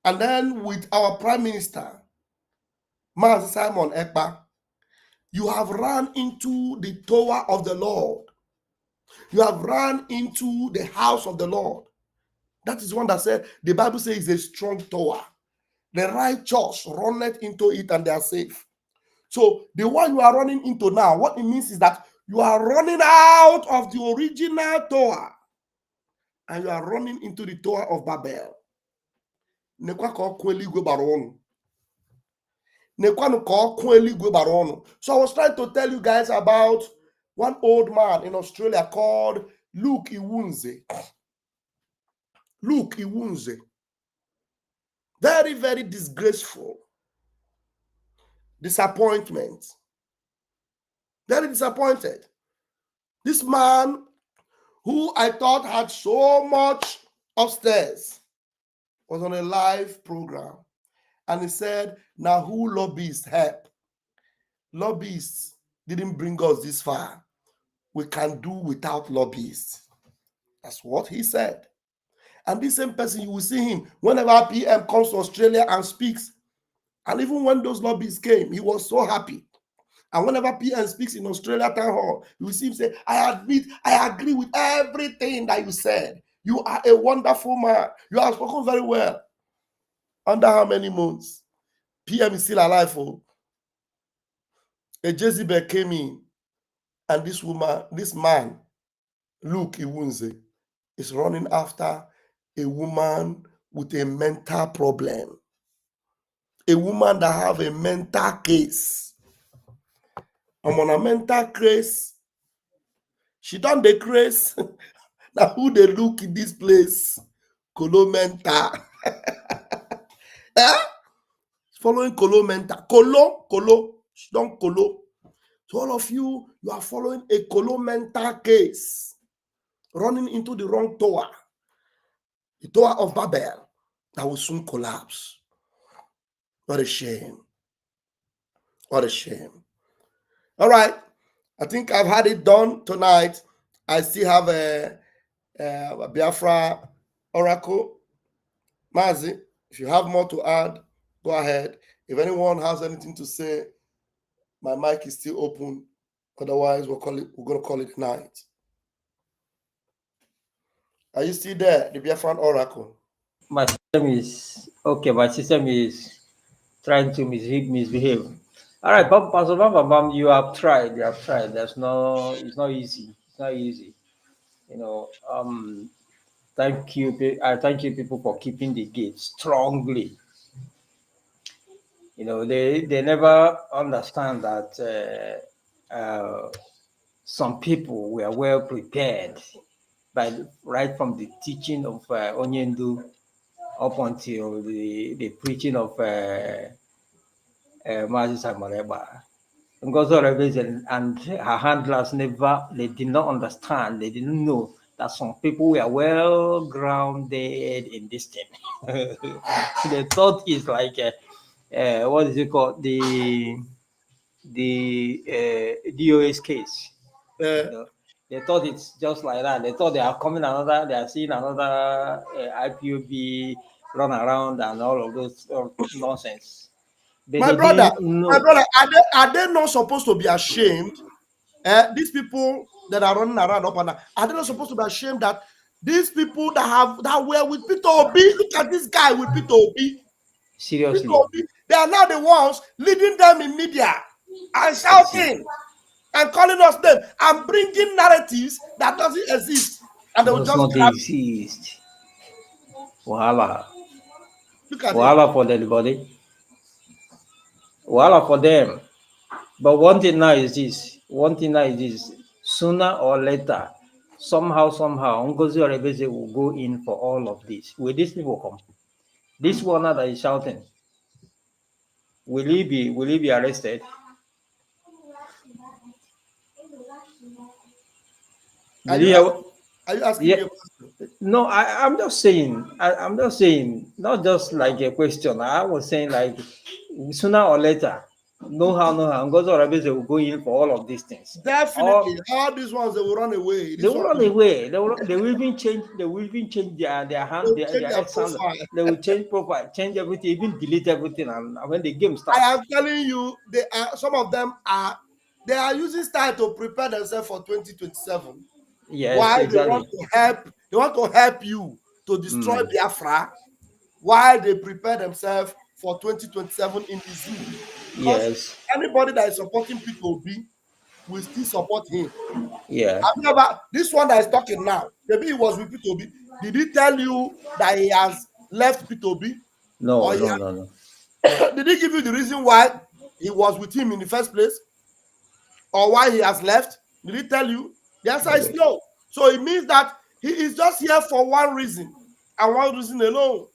and then with our Prime Minister, Mazi Simon Ekpa, you have run into the tower of the Lord. You have run into the house of the Lord. That is one that said, the Bible says it's a strong tower. The righteous runneth into it and they are safe. So the one you are running into now, what it means is that you are running out of the original tower and you are running into the tower of Babel. So I was trying to tell you guys about one old man in Australia called Luke Iwunze. Luke Iwunze. Very, very disgraceful. Disappointment. Very disappointed. This man, who I thought had so much upstairs, was on a live program. And he said, now who lobbyists help? Lobbyists didn't bring us this far. We can do without lobbyists. That's what he said. And this same person, you will see him whenever PM comes to Australia and speaks. And even when those lobbyists came, he was so happy. And whenever PM speaks in Australia Town Hall, you will see him say, I agree with everything that you said. You are a wonderful man. You have spoken very well. Under how many months? PM is still alive. Oh. A Jezebel came in, and this man, Luke Iwunze, is running after a woman with a mental problem. A woman that have a mental case. I'm on a mental case. She done the case. Now who they look in this place? Kolo mental. Following Kolo mental. Kolo. She done Kolo. So all of you are following a Kolo mental case. Running into the wrong tower. The tower of Babel that will soon collapse. What a shame. What a shame. All right. I think I've had it done tonight. I still have a Biafra Oracle. Mazi, if you have more to add, go ahead. If anyone has anything to say, my mic is still open. Otherwise, we're going to call it night. Are you still there, the Biafran Oracle? My system is okay. My system is trying to misbehave. All right, Pastor Bam, you have tried. You have tried. It's not easy. It's not easy. Thank you. I thank you, people, for keeping the gate strongly. They never understand that some people were well prepared right from the teaching of Onyendu up until the preaching of Mazi Samareba. And her handlers they did not understand, they didn't know that some people were well grounded in this thing. They thought it's like what is it called, the DOS case. You know, they thought it's just like that. They thought they are seeing another IPOB run around and all of those nonsense. But my brother, are they not supposed to be ashamed? These people that are running around up and down, are they not supposed to be ashamed that these people that were with Peter Obie, look at this guy with Peter Obie. Seriously, Peter Obie, they are now the ones leading them in media and shouting and calling us them and bringing narratives that doesn't exist, and they will does just not exist. Wahala. Look at Wahala for everybody. Wahala for them. But one thing now is this. Sooner or later, somehow, Ngozi Orebeze will go in for all of this. Will these people come? This one that is shouting, will he be arrested? Are you asking me a question? No, I'm just saying. I'm just saying, not just like a question. I was saying like sooner or later, no how, Ngozi Orebeze will go in for all of these things. Definitely, all these ones they will run away. They will run away. They will even change. They will even change their hand, their ex-handle. They will change profile, change everything, even delete everything. And when the game starts, I am telling you, some of them are using style to prepare themselves for 2027. Yes, why exactly. They want to help you to destroy Biafra, while they prepare themselves for 2027 in the zoo. Because anybody that is supporting Peter Obie will still support him. Yeah. This one that is talking now, maybe he was with Peter Obie. Did he tell you that he has left Peter Obie? No. Did he give you the reason why he was with him in the first place? Or why he has left? Did he tell you? The answer is no. So it means that he is just here for one reason, and one reason alone.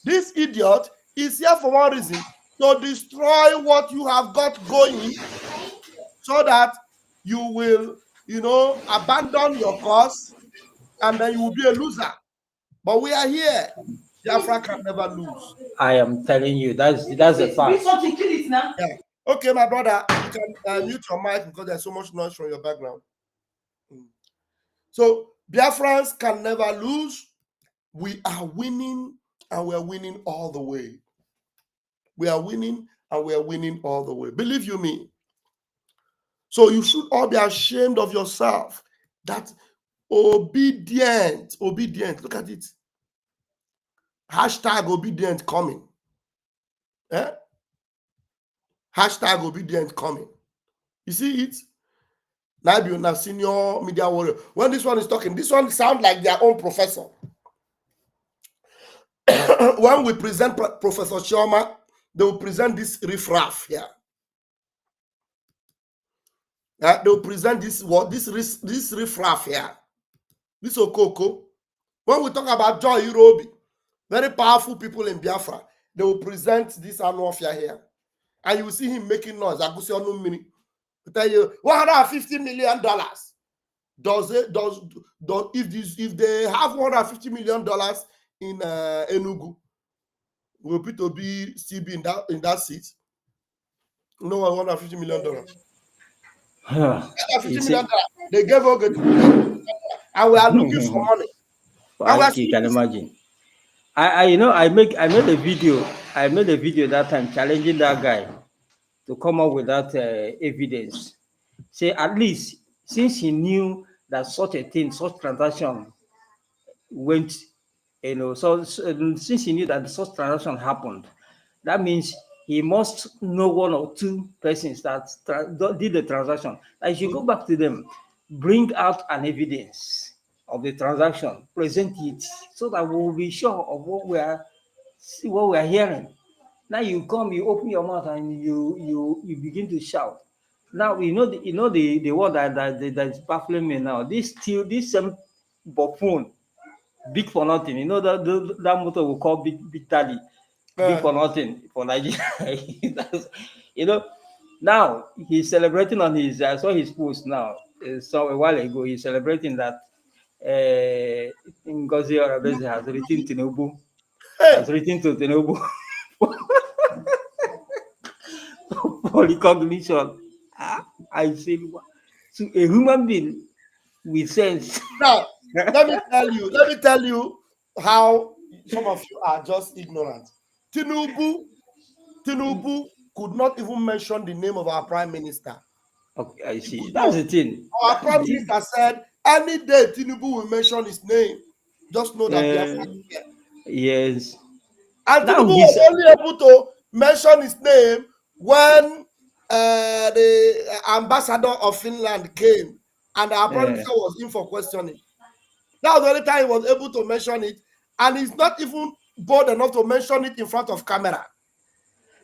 This idiot is here for one reason: to destroy what you have got going, so that you will, abandon your cause, and then you will be a loser. But we are here. Biafra can never lose. I am telling you, that's a fact. Yeah. Okay, my brother, you can mute your mic because there's so much noise from your background. So Biafrans can never lose. We are winning, and we are winning all the way. We are winning, and we are winning all the way. Believe you me. So you should all be ashamed of yourself. That obedient. Look at it. Hashtag obedient coming. Hashtag obedient coming. You see it? Nabi, senior media warrior. When this one is talking, this one sounds like their own professor. When we present Professor Sharma, they will present this riffraff here. They will present this riffraff here. This Okoko. When we talk about Joy Irobi, very powerful people in Biafra, they will present this Anwafia here. And you will see him making noise. I could say on mini. Tell you $150 million. If they have $150 million in Enugu, will Peter Obie still be in that seat? No, $150 million. $150 million. They gave Oge, and we are looking for money. You can imagine. I made a video. I made a video that time challenging that guy to come up with that evidence. Say at least since he knew that such transaction went, so since he knew that such transaction happened, that means he must know one or two persons that did the transaction. I should go back to them, bring out an evidence of the transaction, present it, so that we will be sure of what we are hearing. Now you come, you open your mouth, and you begin to shout. Now the word that is baffling me now. This same buffoon, big for nothing. That motto we call big daddy, big for nothing for Nigeria. Now he's celebrating on his. I saw his post now. So a while ago, he's celebrating that Ngozi Arabese has written Tinubu, has written to Tinubu for recognition. I said, to a human being with sense. Now, let me tell you how some of you are just ignorant. Tinubu could not even mention the name of our prime minister. Okay, I see. That's the thing. Our prime minister said, any day Tinubu will mention his name, just know that Biafra is here. Yes. And Tinubu was only able to mention his name when the ambassador of Finland came and our prime minister was in for questioning. That was the only time he was able to mention it, and he's not even bold enough to mention it in front of camera.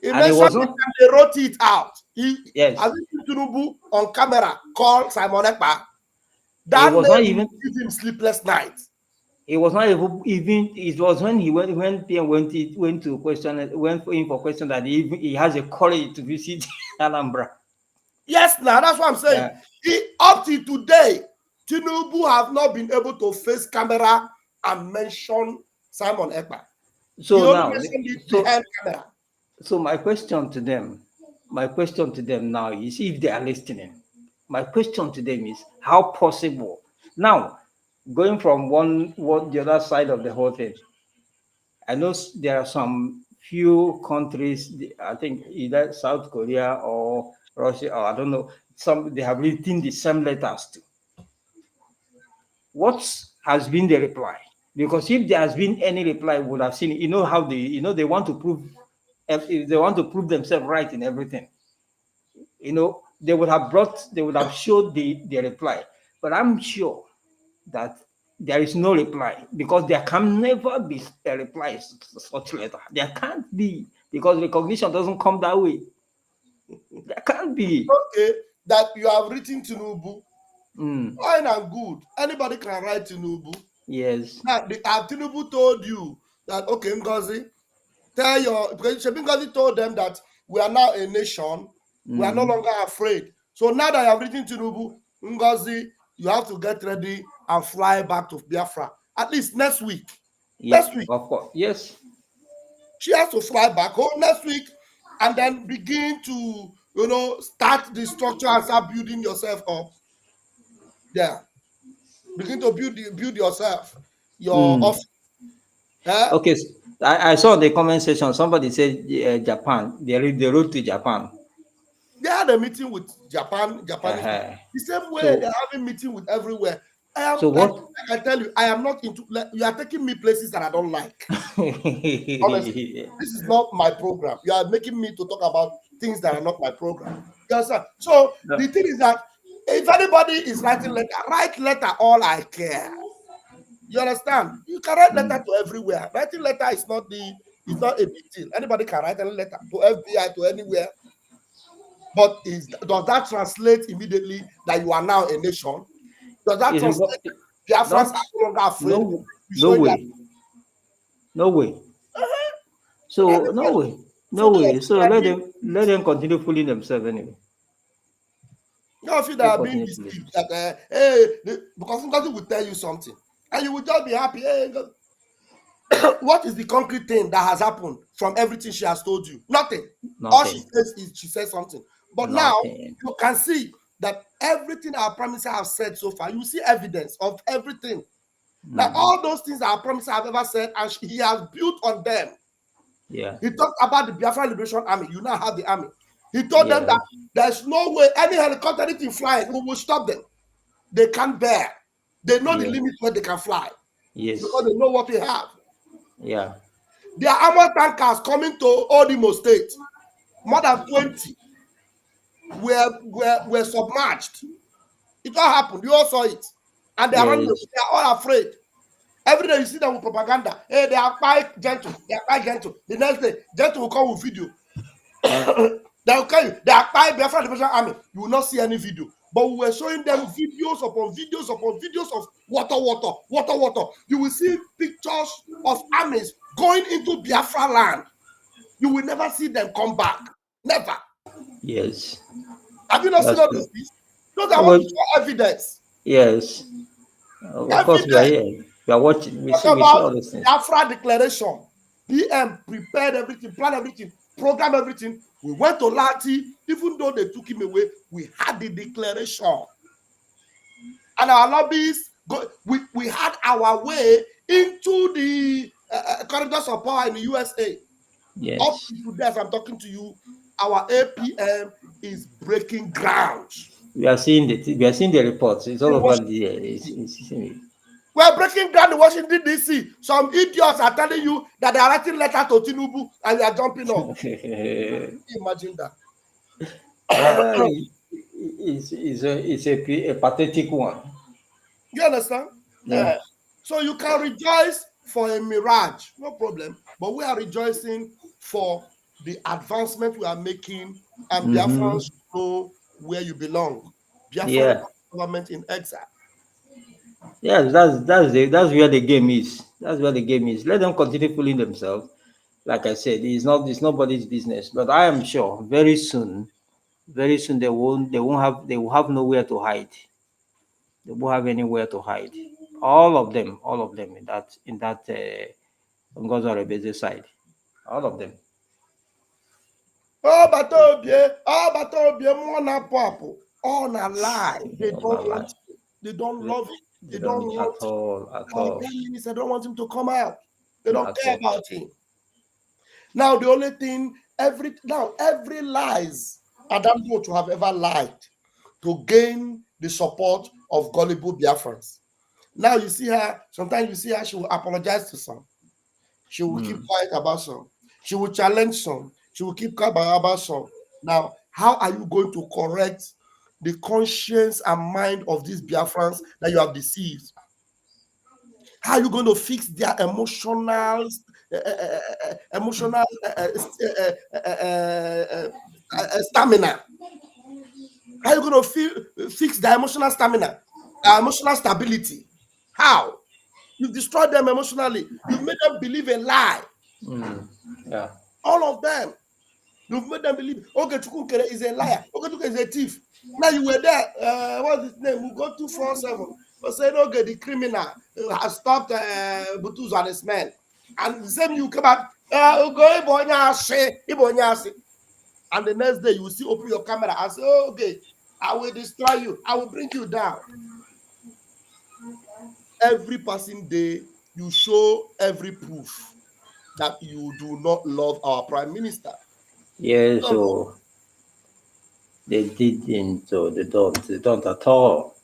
He mentioned it and they wrote it out. Yes. As if Tinubu on camera called Simon Ekpa. That was not even give him sleepless nights. It was not even. It was when he went to question, went in for question that he has a courage to visit Alhambra. Yes, now that's what I'm saying. Yeah. Up to today, Tinubu have not been able to face camera and mention Simon Ekpa. So now, behind camera. So my question to them now is, if they are listening, my question to them is, how possible now? Going from the other side of the whole thing, I know there are some few countries, I think either South Korea or Russia, or I don't know, they have written the same letters to. What has been the reply? Because if there has been any reply, we would have seen it. You know how they want to prove, if they want to prove themselves right in everything. They would have showed the reply. But I'm sure that there is no reply, because there can never be a reply to such letter. There can't be, because recognition doesn't come that way. There can't be. Okay, that you have written Tinubu. Fine and good. Anybody can write Tinubu. Yes. Now, Tinubu told you that, okay, Ngozi, because Ngozi told them that we are now a nation. We are no longer afraid. So now that I have written Tinubu, Ngozi, you have to get ready and fly back to Biafra. At least next week. Yes, next week. Of course. Yes. She has to fly back home next week and then begin to, start the structure and start building yourself up. Yeah. Begin to build yourself, your office. Okay. I saw the comment section. Somebody said Japan. They wrote to Japan. They had a meeting with Japanese. The same way they're having meeting with everywhere. Like I tell you, I am not into. You are taking me places that I don't like. Honestly, this is not my program. You are making me to talk about things that are not my program. You understand? So the thing is that if anybody is writing letter, write letter. All I care. You understand? You can write letter to everywhere. Writing letter is not a big deal. Anybody can write a letter to FBI, to anywhere. But does that translate immediately that you are now a nation? Does that translate Biafrans are no longer afraid? No way. No way. So no way. No way. So let them continue fooling themselves anyway. You feel that are being deceived. That because somebody will tell you something, and you will just be happy. Hey, what is the concrete thing that has happened from everything she has told you? Nothing. All she says is she says something. But now you can see that everything our prime minister has said so far, you see evidence of everything. Now, all those things our prime minister have ever said, and he has built on them. Yeah. He talked about the Biafra Liberation Army. You now have the army. He told them that there's no way any helicopter, anything flying, we will stop them. They can't bear. They know the limit where they can fly. Yes. Because they know what we have. Yeah. There are armored tankers coming to Odimo State. More than 20 were submerged. It all happened. You all saw it. And they are running. They are all afraid. Every day you see them with propaganda. Hey, they are quite gentle. They are quite gentle. The next day, gentle will come with video. They will tell you, they are quite Biafra Liberation Army. You will not see any video. But we were showing them videos upon videos upon videos of water. You will see pictures of armies going into Biafra land. You will never see them come back. Never. Yes. Have you not seen all these things? Those are what show evidence. Yes. Of course, we are here. We are watching. We see all these things. Biafra declaration. PM prepared everything, planned everything, programmed everything. We went to Lati, even though they took him away, we had the declaration. And our lobbyists, we had our way into the corridors of power in the USA. Yes. Up to today, as I'm talking to you, our APM is breaking ground. We are seeing the reports. It's all over the. We're breaking ground in Washington, D.C. Some idiots are telling you that they are writing letter to Tinubu and you are jumping up. Imagine that. It's a pathetic one. You understand? Yeah. So you can rejoice for a mirage, no problem. But we are rejoicing for the advancement we are making, and Biafrans know where you belong. Biafran government in exile. Yes, that's where the game is. That's where the game is. Let them continue fooling themselves. Like I said, it's nobody's business. But I am sure very soon they will have nowhere to hide. They won't have anywhere to hide. All of them in that Ngozi Rebeze side. All of them. But Obie, more na pop. All na lie. They don't want it. They don't love it. They don't want at all. Prime Minister don't want him to come out. They don't care about him. Now the only thing, every lies Adam to have ever lied to gain the support of gullible Biafrans. Now you see her, sometimes you see her, she will apologize to some. She will keep quiet about some. She will challenge some. She will keep quiet about some. Now, how are you going to correct the conscience and mind of these Biafrans that you have deceived? How are you going to fix their emotional stamina? How are you going to fix their emotional stamina, emotional stability? How? You've destroyed them emotionally. You've made them believe a lie. Yeah. All of them. You've made them believe, okay, Chukwukere is a liar. Okay, Chukwukere is a thief. Now you were there. What's his name? We go 247. We said, okay, the criminal has stopped Butuzu and his men. And the same you come back, and the next day you will still open your camera and say, oh, okay, I will destroy you. I will bring you down. Every passing day, you show every proof that you do not love our prime minister. Yes, so they didn't, so they don't at all.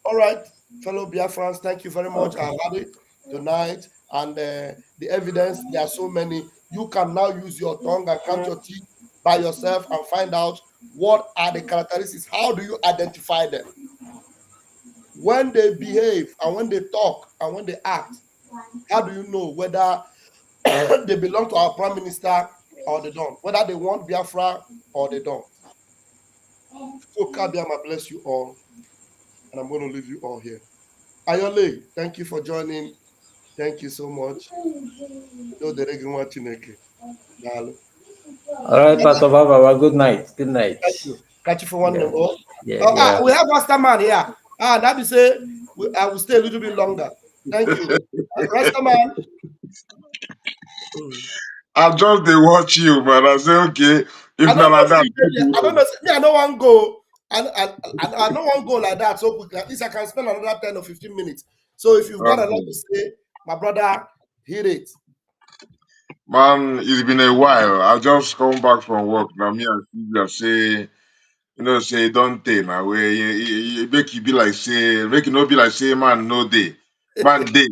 All right, fellow Biafrans, thank you very much. I had it tonight, and the evidence, there are so many. You can now use your tongue and count your teeth by yourself and find out what are the characteristics. How do you identify them? When they behave and when they talk and when they act, how do you know whether they belong to our prime minister or they don't? Whether they want Biafra or they don't. So Kabiama bless you all, and I'm going to leave you all here. Ayole, thank you for joining. Thank you so much. All right, Pastor Baba, good night. Good night. Thank you. Catch you for one minute. Yeah. We have Rastaman here. That be say I will stay a little bit longer. Thank you. Rastaman. I just they watch you, man. I say, okay, if not like that. I don't know. I don't want to go. I don't want to go like that so quickly. At least I can spend another 10 or 15 minutes. So if you've got a lot to say, my brother, hear it. Man, it's been a while. I just come back from work. Now me and Sylvia say, say don't take now. Where you make it be like say, make it not be like say, man, no day, man day.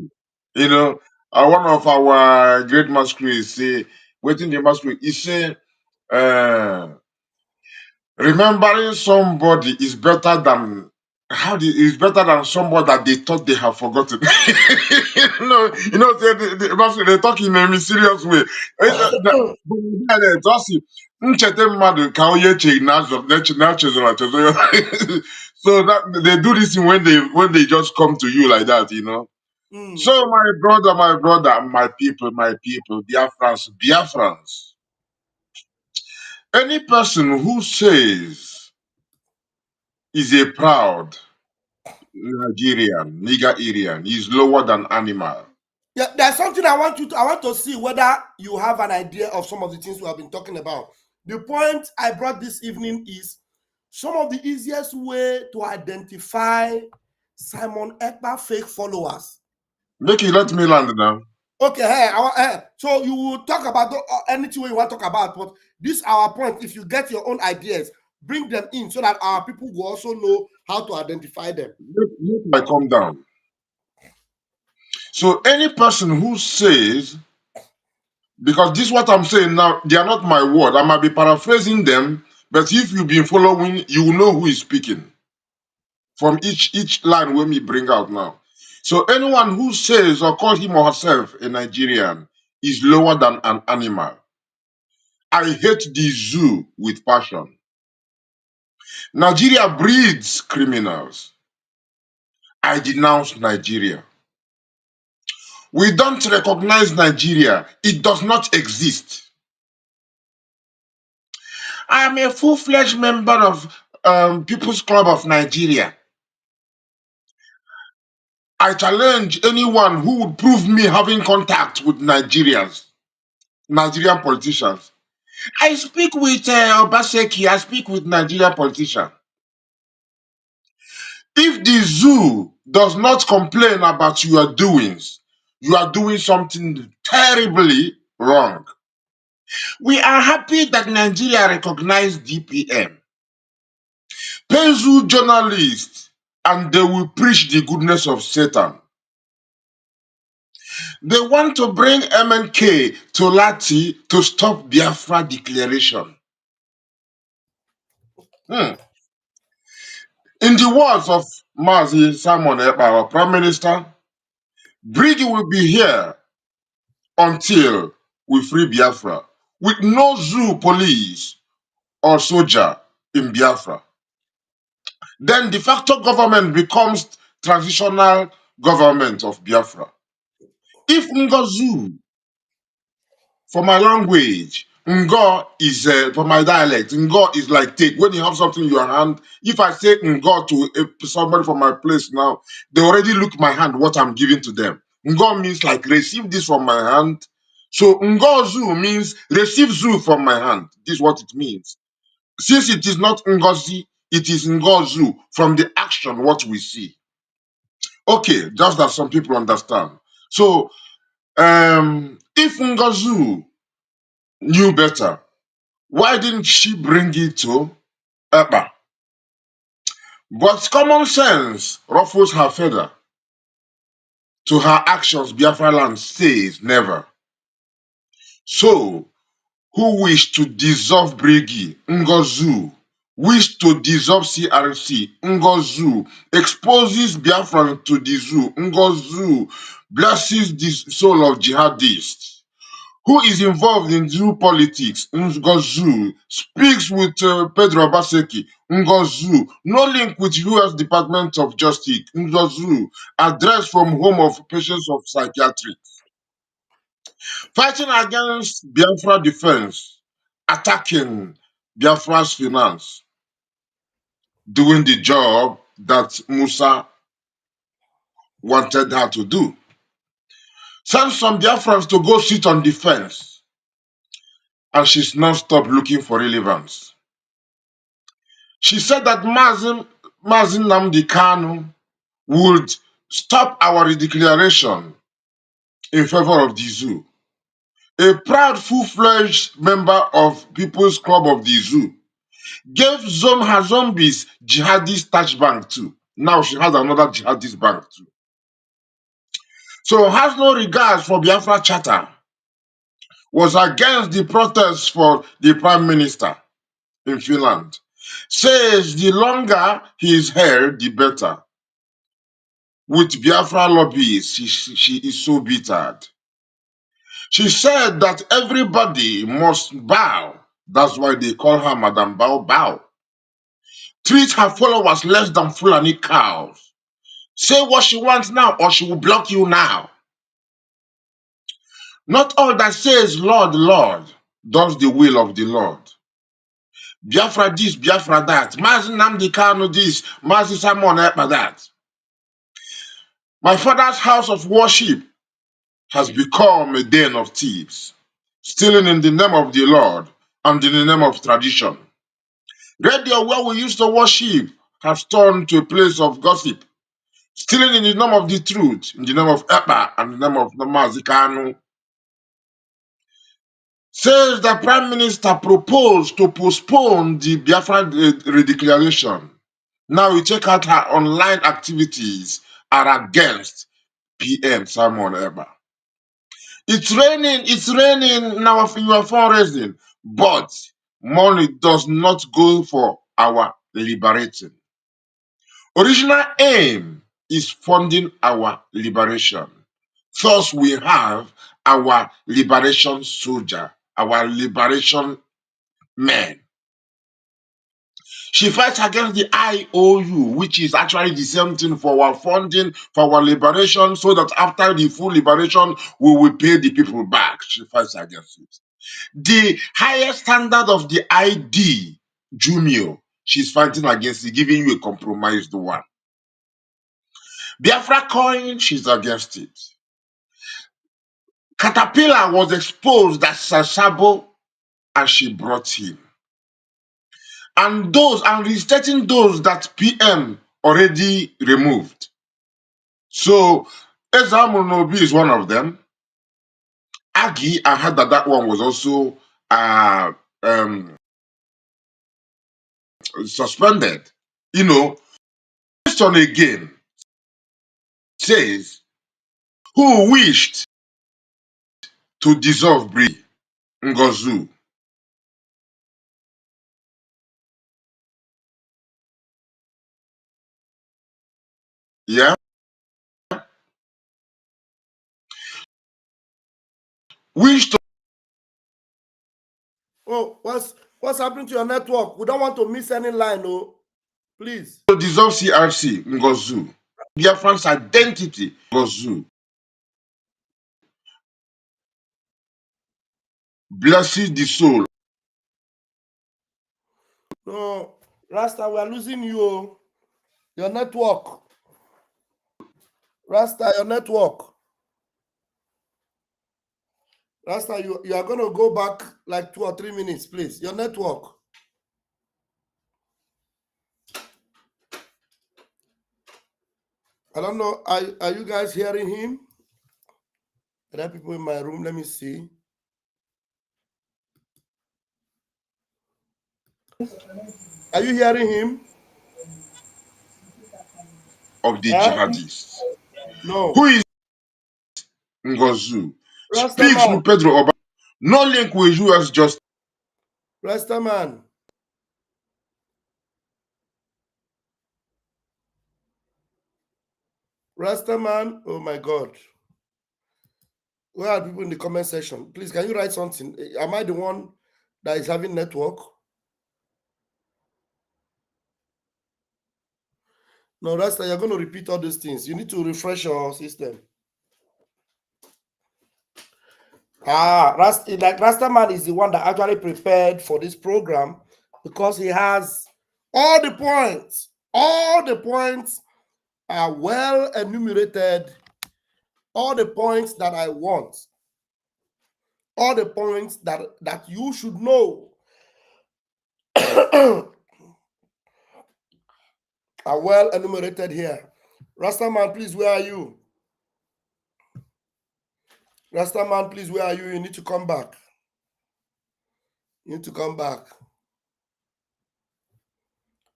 One of our great masquerades say, waiting the masquerade. He say, remembering somebody is better than is better than somebody that they thought they have forgotten. They talk in a mysterious way. Nchete mmadụ ka onye echeghị na-achezọrọ achezọ. So that they do this thing when they just come to you like that. So my brother, my people, Biafrans. Any person who says is a proud Nigerian, Nigerian is lower than animal. Yeah, there's something I want to see whether you have an idea of some of the things we have been talking about. The point I brought this evening is some of the easiest way to identify Simon Ekpa fake followers. Make you let me land now. Okay, so you will talk about anything you want to talk about, but this our point. If you get your own ideas, bring them in so that our people will also know how to identify them. I come down. So any person who says, because this is what I'm saying now, they are not my word. I might be paraphrasing them, but if you've been following, you will know who is speaking from each line when we bring out now. So anyone who says or calls him or herself a Nigerian is lower than an animal. I hate the zoo with passion. Nigeria breeds criminals. I denounce Nigeria. We don't recognize Nigeria. It does not exist. I am a full-fledged member of People's Club of Nigeria. I challenge anyone who would prove me having contact with Nigerian politicians. I speak with Obaseki. I speak with Nigerian politicians. If the zoo does not complain about your doings, you are doing something terribly wrong. We are happy that Nigeria recognized DPM. Pay zoo journalists and they will preach the goodness of Satan. They want to bring MNK to Lati to stop Biafra declaration. In the words of Mazi Simon Ekpa, our Prime Minister, Brigi will be here until we free Biafra, with no zoo police or soldier in Biafra. Then de facto government becomes transitional government of Biafra. If Ngozu, for my language, Ngo is, for my dialect, Ngo is like take. When you have something in your hand, if I say Ngo to somebody from my place now, they already look my hand, what I'm giving to them. Ngo means like receive this from my hand. So Ngozu means receive Zu from my hand. This is what it means. Since it is not Ngozi, it is Ngozu from the action, what we see. Okay, just that some people understand. So, if Ngozu knew better, why didn't she bring it to Ekpa? But common sense ruffles her feather. To her actions, Biafra land says never. So, who wished to dissolve Brigi, Ngozu, wished to dissolve CRC, Ngozu, exposes Biafran to the zoo, Ngozu, blesses the soul of jihadists. Who is involved in zoo politics, Ngozu, speaks with Pedro Obaseki, Ngozu, no link with US Department of Justice, Ngozu, address from Home of Patients of Psychiatry. Fighting against Biafra defense, attacking Biafra's finance, doing the job that Musa wanted her to do. Send some Biafrans to go sit on the fence, and she's non-stop looking for relevance. She said that Mazin Nnamdi Kanu would stop our declaration in favor of the zoo. A proud, full-fledged member of People's Club of the Zoo gave her zombies jihadist touch bank too. Now she has another jihadist bank too. So has no regards for Biafra Charter, was against the protests for the Prime Minister in Finland. Says the longer he is held, the better. With Biafra lobbyists, she is so bittered. She said that everybody must bow. That's why they call her Madam Bow Bow. Treat her followers less than Fulani cows. Say what she wants now or she will block you now. Not all that says Lord, Lord, does the will of the Lord. Biafra this, Biafra that. Mazi Nnamdi Kanu this, Mazi Simon Ekpa that. My father's house of worship has become a den of thieves, stealing in the name of the Lord and in the name of tradition. Radio, where we used to worship, has turned to a place of gossip, stealing in the name of the truth, in the name of Ekpa and the name of Namazikanu. Says the Prime Minister proposed to postpone the Biafra redeclaration. Now we check out her online activities are against PM Simon Ekpa. It's raining in our fundraising, but money does not go for our liberating. Original aim is funding our liberation. Thus, we have our liberation soldier, our liberation men. She fights against the IOU, which is actually the same thing for our funding, for our liberation, so that after the full liberation, we will pay the people back. She fights against it. The highest standard of the ID, Jumio, she's fighting against it, giving you a compromised one. Biafra coin, she's against it. Caterpillar was exposed as Sasabo, and she brought him. And restating those that PM already removed. So, Ezamunobi is one of them. Agi, I heard that one was also suspended. You know, question again says, who wished to dissolve Bri Ngozu? Yeah? Wished to What's happening to your network? We don't want to miss any line, no. Please. dissolve CRC Ngozu. Biafran's identity Ngozu. Blesses the soul. No, Rasta, we are losing you. Your network. Rasta, your network. Rasta, you are going to go back like 2 or 3 minutes, please. Your network. I don't know. Are you guys hearing him? Are there people in my room? Let me see. Are you hearing him? Of the jihadists. No. Who is Ngozu? Speaks Rastaman. with Pedro Obata. No link with US justice. Rastaman. Rastaman. Oh my God. Where are people in the comment section? Please, can you write something? Am I the one that is having network? No, Rasta, you're going to repeat all these things. You need to refresh your system. Rastaman is the one that actually prepared for this program because he has all the points. All the points are well enumerated. All the points that I want. All the points that you should know are well enumerated here. Rastaman, please, where are you? Rastaman, please, where are you? You need to come back. You need to come back.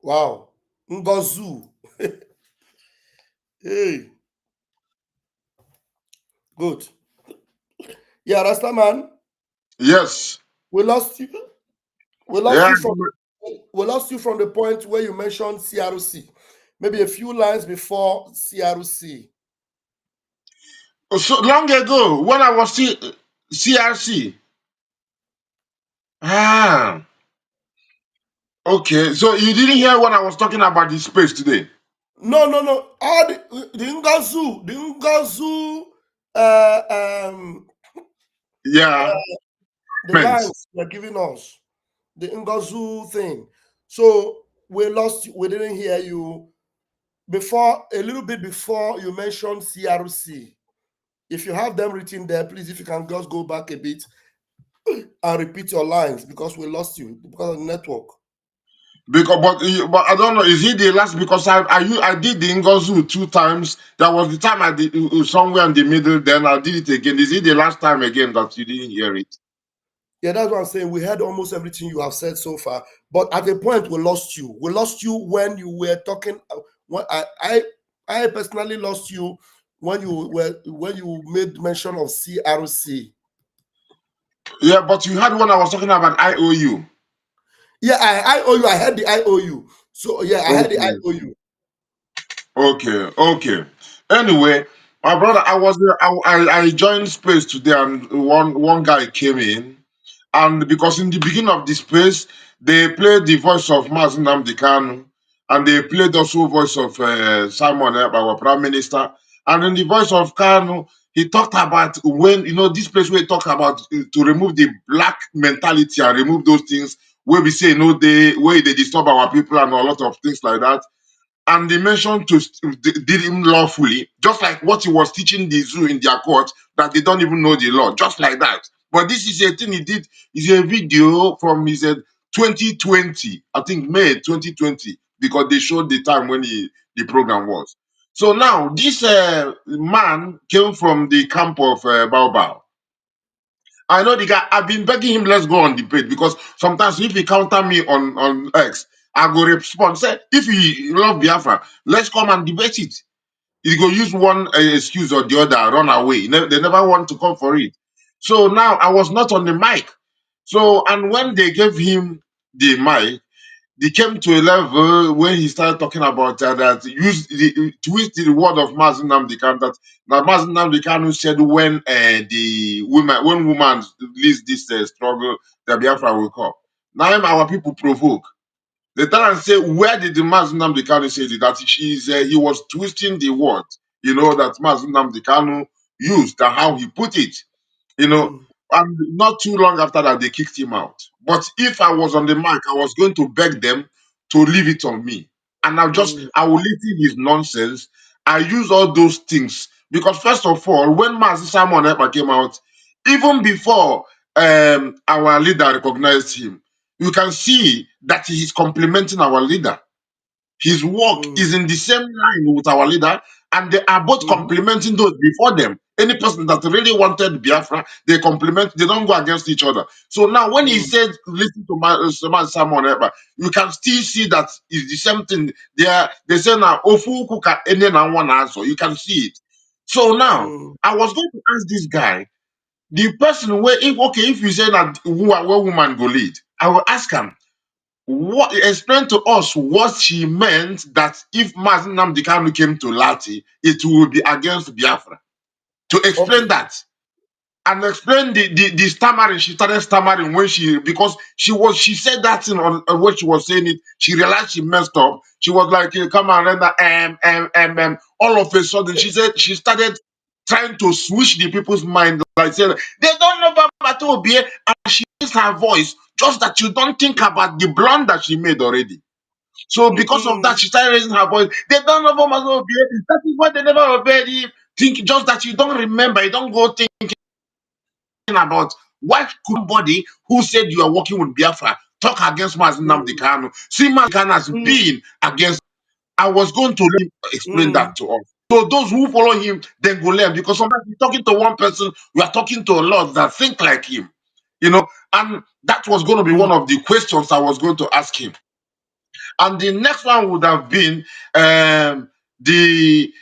Wow. Ngozu. Hey. Good. Yeah, Rastaman. Yes. We lost you. We lost you from the point where you mentioned CRC. Maybe a few lines before CRC. So long ago, when I was CRC. Okay. So you didn't hear when I was talking about the space today? No. All the Ngozu, the lines you're giving us, the Ngozu thing. So we lost. We didn't hear you before, a little bit before you mentioned CRC. If you have them written there, please, if you can just go back a bit and repeat your lines, because we lost you because of the network. Because, but I don't know. Is he the last? Because I did the Ngozu 2 times. That was the time I did somewhere in the middle. Then I did it again. Is it the last time again that you didn't hear it? Yeah, that's what I'm saying. We heard almost everything you have said so far, but at a point we lost you. We lost you when you were talking. When I personally lost you when you made mention of CRC. Yeah, but you had when I was talking about IOU. Yeah, I owe you. I had the IOU. So yeah, I had the Okay. IOU. Okay. Anyway, my brother, I joined space today, and one guy came in, and because in the beginning of the space they played the voice of Mazi Nnamdi Kanu, and they played also voice of Simon Ekpa, our prime minister, and in the voice of Kanu, he talked about when this place where he talk about to remove the black mentality and remove those things where we say they where they disturb our people and a lot of things like that, and they mentioned did him lawfully, just like what he was teaching the zoo in their court, that they don't even know the law, just like that. But this is a thing he did, is a video from his 2020, I think May 2020, because they showed the time when the program was. So now this man came from the camp of Baobab. I know the guy. I've been begging him, let's go on debate, because sometimes if he counter me on X, I go respond. Say, if he love Biafra, let's come and debate it. He go use one excuse or the other, run away. They never want to come for it. So now I was not on the mic. So, and when they gave him the mic, they came to a level when he started talking about that twist the word of Mazi Nnamdi Kanu, that Mazi Nnamdi Kanu said when when women leads this struggle, the Biafra will come. Now our people provoke. They tell and say, where did the Mazi Nnamdi Kanu say it? That he was twisting the word, that Mazi Nnamdi Kanu used and how he put it. you know, and not too long after that, they kicked him out. But if I was on the mic, I was going to beg them to leave it on me. And I will listen his nonsense. I use all those things. Because first of all, when Mazi Simon Ekpa came out, even before our leader recognized him, you can see that he is complimenting our leader. His work is in the same line with our leader, and they are both complimenting those before them. Any person that really wanted Biafra, they compliment, they don't go against each other. So now, when he said, listen to my Simon Ekpa, you can still see that it's the same thing. They say now, Ofu kuka ene na one answer. You can see it. So now, I was going to ask this guy, the person where, if you say that where woman go lead, I will ask him, explain to us what she meant that if Mazi Nnamdi Kanu came to Lati, it would be against Biafra. To explain that. And explain the stammering. She started stammering when because she said that thing on when she was saying it. She realized she messed up. She was like, come on, render, all of a sudden, she said she started trying to switch the people's mind, like saying, they don't know about Obie, and she used her voice, just that you don't think about the blunder she made already. So because of that, she started raising her voice. They don't know about Obie. That is why they never obeyed him. Think just that you don't remember, you don't go thinking about why could somebody who said you are working with Biafra talk against Mazi Nnamdi Kanu. See, Mazi Kanu has been against. I was going to let him explain that to us. So those who follow him, then go learn, because sometimes you're talking to one person, you are talking to a lot that think like him. And that was going to be one of the questions I was going to ask him. And the next one would have been the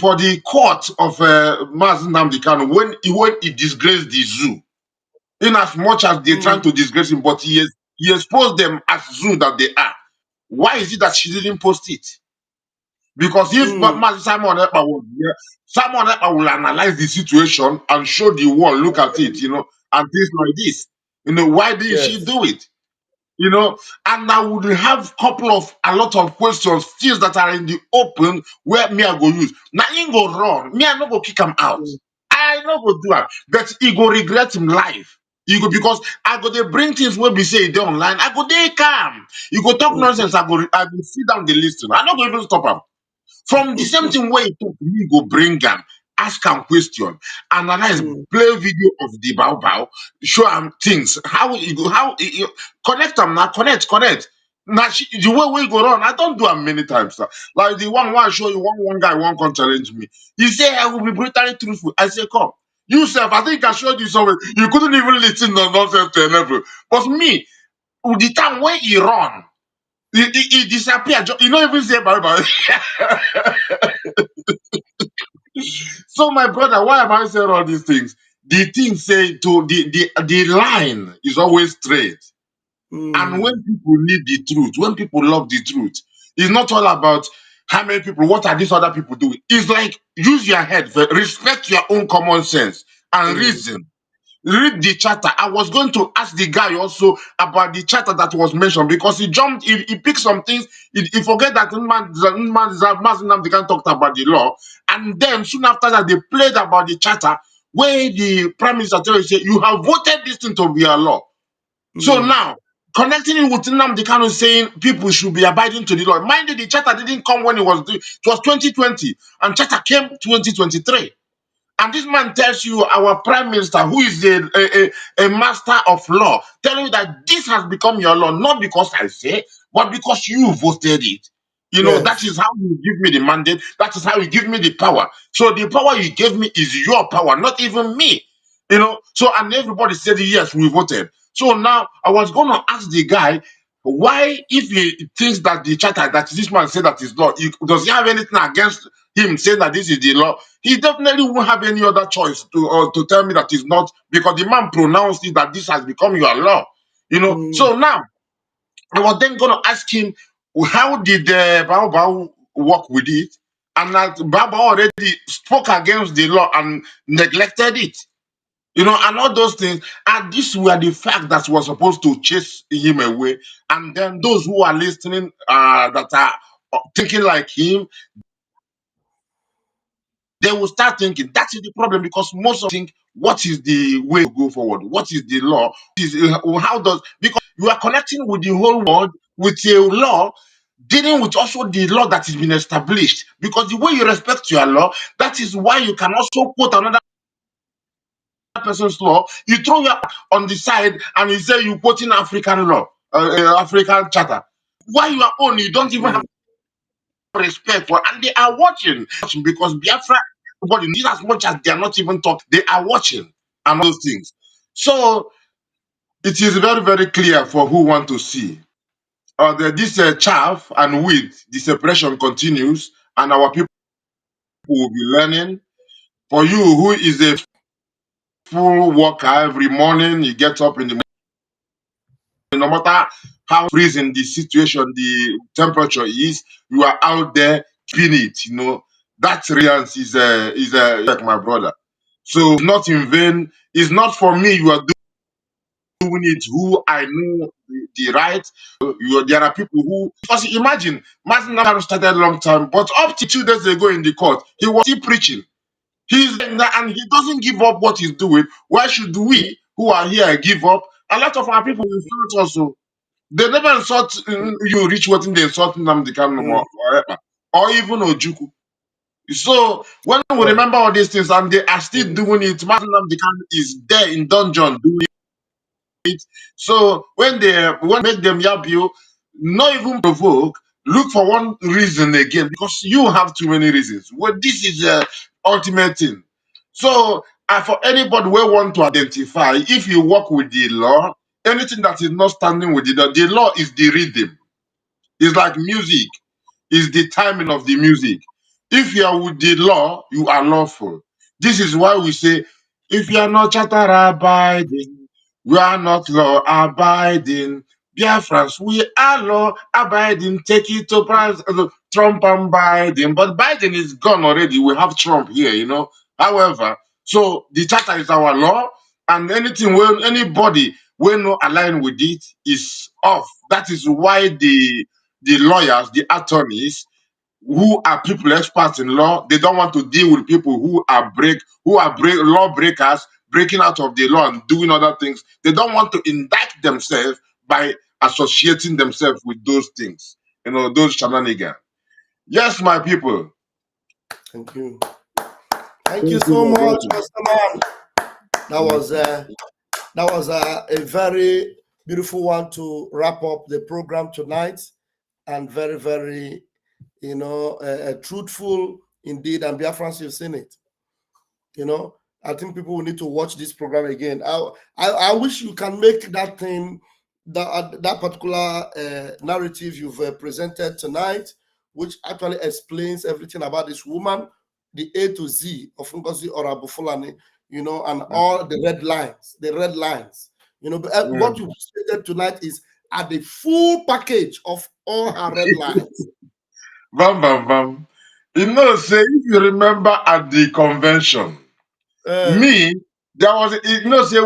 for the court of Mazi Nnamdi Kanu when he disgraced the zoo. In as much as they're trying to disgrace him, but he exposed them as zoo that they are. Why is it that she didn't post it? Because if Simon Ekpa was here, Simon Ekpa will analyze the situation and show the world, look at it, and things like this. Why didn't she do it? And I would have a lot of questions, things that are in the open where me I go use. Now he go run, me I no go kick him out. I no go do it, but he go regret him life. You go because I go they bring things where we say they online. I go they calm. You go talk nonsense. I go sit down the listen. I not go even stop him. From the same thing where you talk, me go bring them, ask them question, analyze, play video of the bow bow, show them things, how you go, connect them now, connect. Now the way we go on, I don't do them many times. Sir. Like the one I show you, one guy, one can challenge me. He say I will be brutally truthful. I say, come. You self, I think I showed you somewhere. You couldn't even listen to nonsense to a level. But me, with the time when he run, he disappeared. You don't even say bye bye. So, my brother, why am I saying all these things? The thing say to the line is always straight. And when people need the truth, when people love the truth, it's not all about how many people, what are these other people doing? It's like use your head, respect your own common sense and reason. Read the charter. I was going to ask the guy also about the charter that was mentioned because he jumped, he picked some things, he forget that the guy talked about the law. And then soon after that, they played about the charter where the prime minister tell you, say, you have voted this thing to be a law. So now, connecting it with Nnamdi Kanu saying people should be abiding to the law. Mind you, the charter didn't come when it was 2020, and charter came 2023. And this man tells you, our prime minister, who is a master of law, telling you that this has become your law, not because I say, but because you voted it. You know, that is how you give me the mandate. That is how you give me the power. So the power you gave me is your power, not even me. You know, so and everybody said, yes, we voted. So now I was going to ask the guy, why, if he thinks that the charter that this man said that is law, does he have anything against him saying that this is the law? He definitely won't have any other choice to tell me that it's not, because the man pronounced it that this has become your law. You know, so now I was then going to ask him, how did Bao work with it? And that Baba already spoke against the law and neglected it. You know, and all those things. And these were the facts that were supposed to chase him away. And then those who are listening, that are thinking like him, they will start thinking that is the problem, because most of them think, what is the way to go forward? What is the law? How does, because you are connecting with the whole world with a law, dealing with also the law that has been established. Because the way you respect your law, that is why you can also quote another person's law. You throw your on the side and you say you quoting African law, African charter. Why your own, you don't even have respect for, and they are watching because Biafra, everybody needs, as much as they are not even talking, they are watching and all those things. So it is very, very clear for who want to see. This chaff and wheat, the separation continues, and our people will be learning. For you, who is a full worker, every morning you get up in the morning, no matter how freezing the situation, the temperature is, you are out there keeping it. You know that reality is like my brother. So it's not in vain. It's not for me. You are doing it. Who I know the right. There are people who, because imagine Martin Luther started a long time, but up to 2 days ago in the court, he was still preaching. He's and he doesn't give up what he's doing. Why should we, who are here, give up? A lot of our people insult also. They never insult you, reach what they insult Nnamdi Kanu or even Ojuku. So when we remember all these things and they are still doing it, Martin Nnamdi Kanu is there in dungeon doing it. So when they make them yab you, not even provoke, look for one reason again, because you have too many reasons. Well, this is the ultimate thing. So for anybody who want to identify, if you work with the law, anything that is not standing with the law is the rhythm. It's like music, is the timing of the music. If you are with the law, you are lawful. This is why we say, if you are not charter abiding, we are not law abiding. Dear friends, we are law abiding. Take it to Trump and Biden. But Biden is gone already. We have Trump here, you know. However, so the charter is our law, and anything when anybody will not align with it is off. That is why the lawyers, the attorneys, who are people experts in law, they don't want to deal with people who are law breakers, breaking out of the law and doing other things. They don't want to indict themselves by associating themselves with those things, you know, those shenanigans. Yes, my people. Thank you. Thank you so much, Mr. Man. That was a very beautiful one to wrap up the program tonight, and very, very, truthful indeed. And Biafrans, you've seen it. I think people will need to watch this program again. I wish you can make that thing, that particular narrative you've presented tonight, which actually explains everything about this woman, the A to Z of Ngozi Orabufulani, and all the red lines. What you stated tonight is at the full package of all her red lines. Bam, bam, bam. Say, if you remember at the convention, there was, say,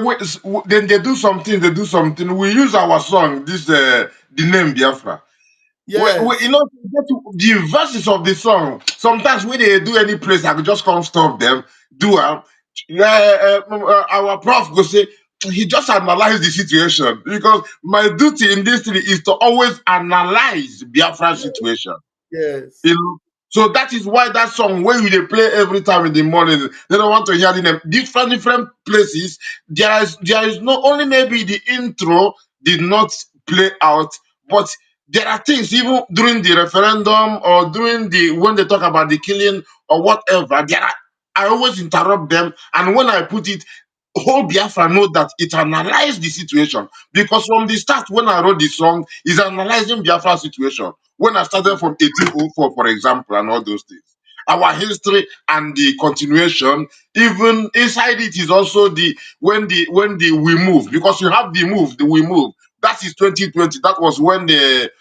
then they do something. We use our song, the name Biafra. Yes. The verses of the song, sometimes when they do any place, I could just come stop them, do our prof go say, he just analyze the situation, because my duty in this thing is to always analyze Biafra situation. Yes. So that is why that song, when they play every time in the morning, they don't want to hear it in different places. There is not only maybe the intro did not play out, but there are things even during the referendum or during when they talk about the killing or whatever. I always interrupt them, and when I put it, whole Biafra know that it analyzed the situation, because from the start when I wrote the song, is analyzing Biafra situation. When I started from 1804, for example, and all those things, our history and the continuation, even inside it is also when the we move, because you have the we move. That is 2020. That was when the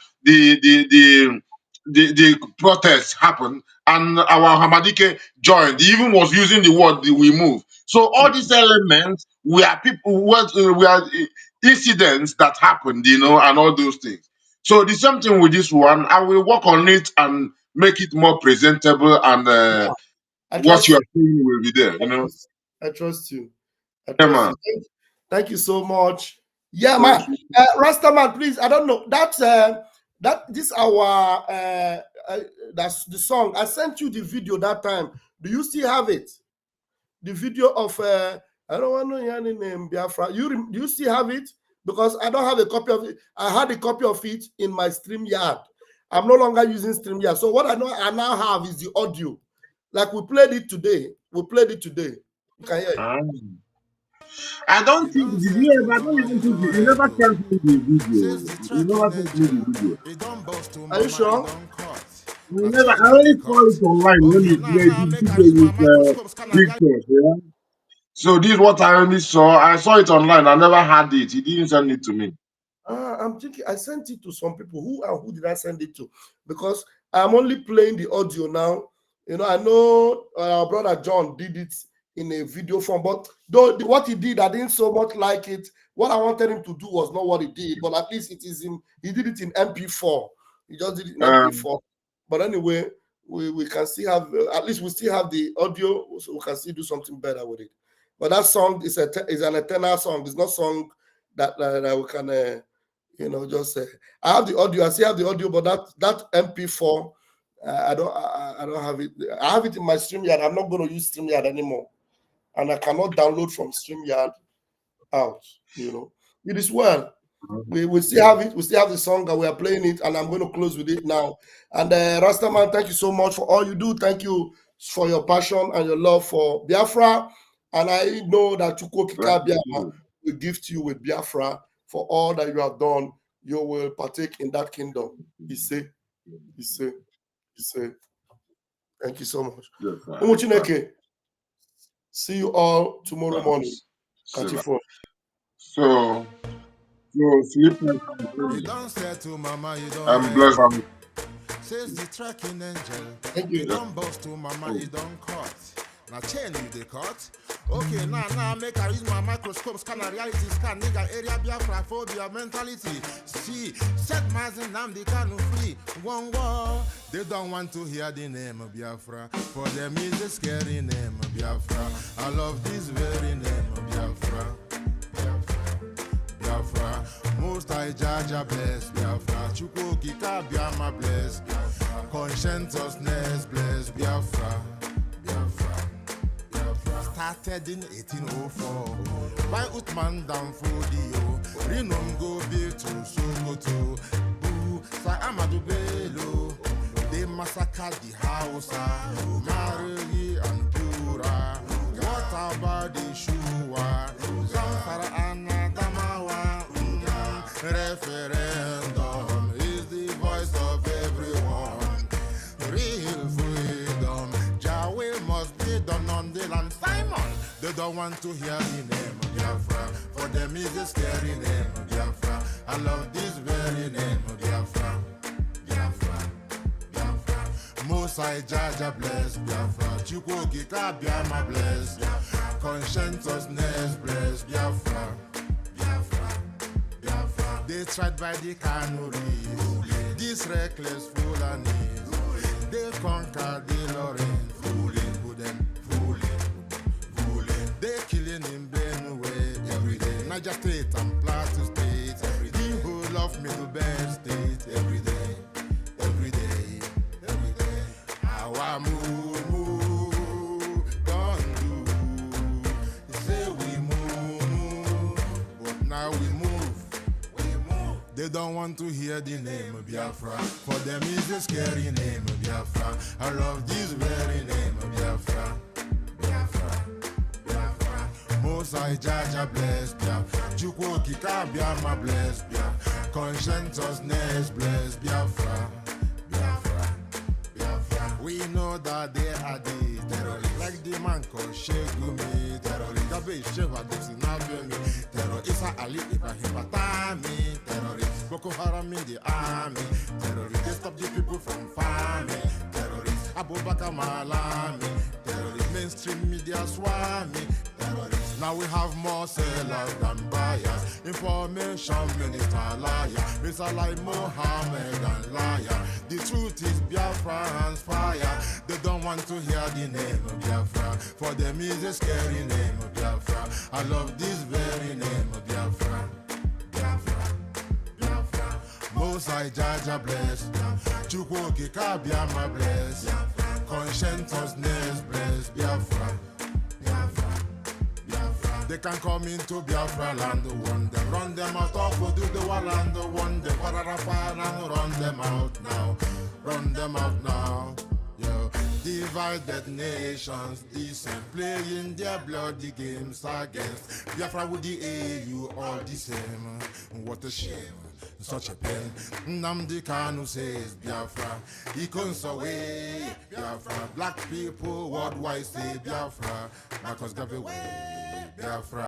protests happened, and our Hamadike joined. He even was using the word we move. So all these elements, we are incidents that happened, and all those things. So the same thing with this one. I will work on it and make it more presentable, and what you are seeing will be there. I trust you. Yeah, man. Thank you so much. Yeah, man. Rastaman, please. I don't know that's that's the song. I sent you the video that time. Do you still have it? The video of I don't want to hear the name Biafra. Do you still have it? Because I don't have a copy of it. I had a copy of it in my StreamYard. I'm no longer using StreamYard. So what I now have is the audio. Like we played it today. You can hear it. I don't think I don't even think you never sent me the video. You never sent me the video. Are you sure? I only saw it online when you played the video with pictures, yeah. So this is what I only saw. I saw it online. I never had it. He didn't send it to me. I'm thinking I sent it to some people. Who did I send it to? Because I'm only playing the audio now. I know our brother John did it in a video form, but though what he did, I didn't so much like it. What I wanted him to do was not what he did, but at least he did it in MP4. He just did it in MP4. But anyway, we can still have, at least we still have the audio, so we can still do something better with it. But that song is an eternal song. It's not song that we can just I have the audio. I still have the audio, but that MP4, I don't have it. I have it in my StreamYard. I'm not going to use StreamYard anymore, and I cannot download from StreamYard out. It is well. We still have it. We still have the song, and we are playing it. And I'm going to close with it now. And Rastaman, thank you so much for all you do. Thank you for your passion and your love for Biafra. And I know that Chukwokika Biafra will gift you with Biafra for all that you have done. You will partake in that kingdom. He say. Thank you so much. Umuchineke. See you all tomorrow morning. Catch you phone. So sleep nice. You don't say to mama, you don't. I'm blessed. Says the tracking angel. Thank you. You don't boast to mama, you don't cut. Now chain you they cut. Okay, now make I use my microscope, scan a reality, scan nigga area Biafra phobia mentality. See, set Mazinam the canoe free. One war. They don't want to hear the name of Biafra. For them is a scary name of Biafra. I love this very name of Biafra. Biafra. Most I judge bless Biafra. Chukwu Kika Biama bless. Conscientiousness, bless Biafra, Biafra, Biafra. Started in 1804 by Uthman Danfodio. Rinom go back to Sokoto. Boo, Sir Amadou Bello. They massacred the Hausa, Mariri and Pura. What about the Shua? Zamfara and Adamawa. Referendum is the voice of everyone. Real freedom, Yahweh must be done on the land. Simon, they don't want to hear the name of Biafra. For them is a scary name of Biafra. I love this very name of Biafra. Biafra, Biafra. Most I Jaja bless Biafra. Chukwoki Kabiama bless. Conscientiousness bless Biafra. Biafra, Biafra. They tried by the canories. These reckless Fulanis. They conquered the Lorraine. Fooling, fooling. They killing in Benue every day. Niger State and Plateau State every day. The whole of Middle Belt State every day. Every day. Every day. Our move, don't do. They say we move, but now we move. They don't want to hear the name of Biafra. For them is a scary name of Biafra. I love this very name of Biafra. Biafra, Biafra. Most I Jaja bless Biafra. Chukwoki Kabiama bless Biafra. Conscientiousness bless Biafra. Biafra, Biafra. We know that they are the terrorists. Like the man called Shegumi. Terrorist. Gabe Sheva Dixinabemi. Terrorist. Isa Ali Ibrahim Batami. Terrorist. Boko Haram in the army. Terrorists. They stop the people from farming. Terrorists. Abubakar Malami. Terrorists. Mainstream media swami. Terrorists. Now we have more sellers than buyers. Information minister liar. Mr. like Mohammed and liar. The truth is Biafra's fire. They don't want to hear the name of Biafra. For them is a scary name of Biafra. I love this very name of Biafra. Biafra, Biafra. Most I Jaja bless. Chukwoki Kabiama bless. Conscientiousness bless Biafra. Biafra, Biafra. They can come into Biafra land, run them out of the land, one them, and run them out now. Run them out now. Yo, divided nations, decent, playing their bloody games against Biafra with the AU, all the same. What a shame, such a pain. Nnamdi Kanu says Biafra, he comes away. Biafra, black people worldwide say Biafra, Marcus gave away Biafra.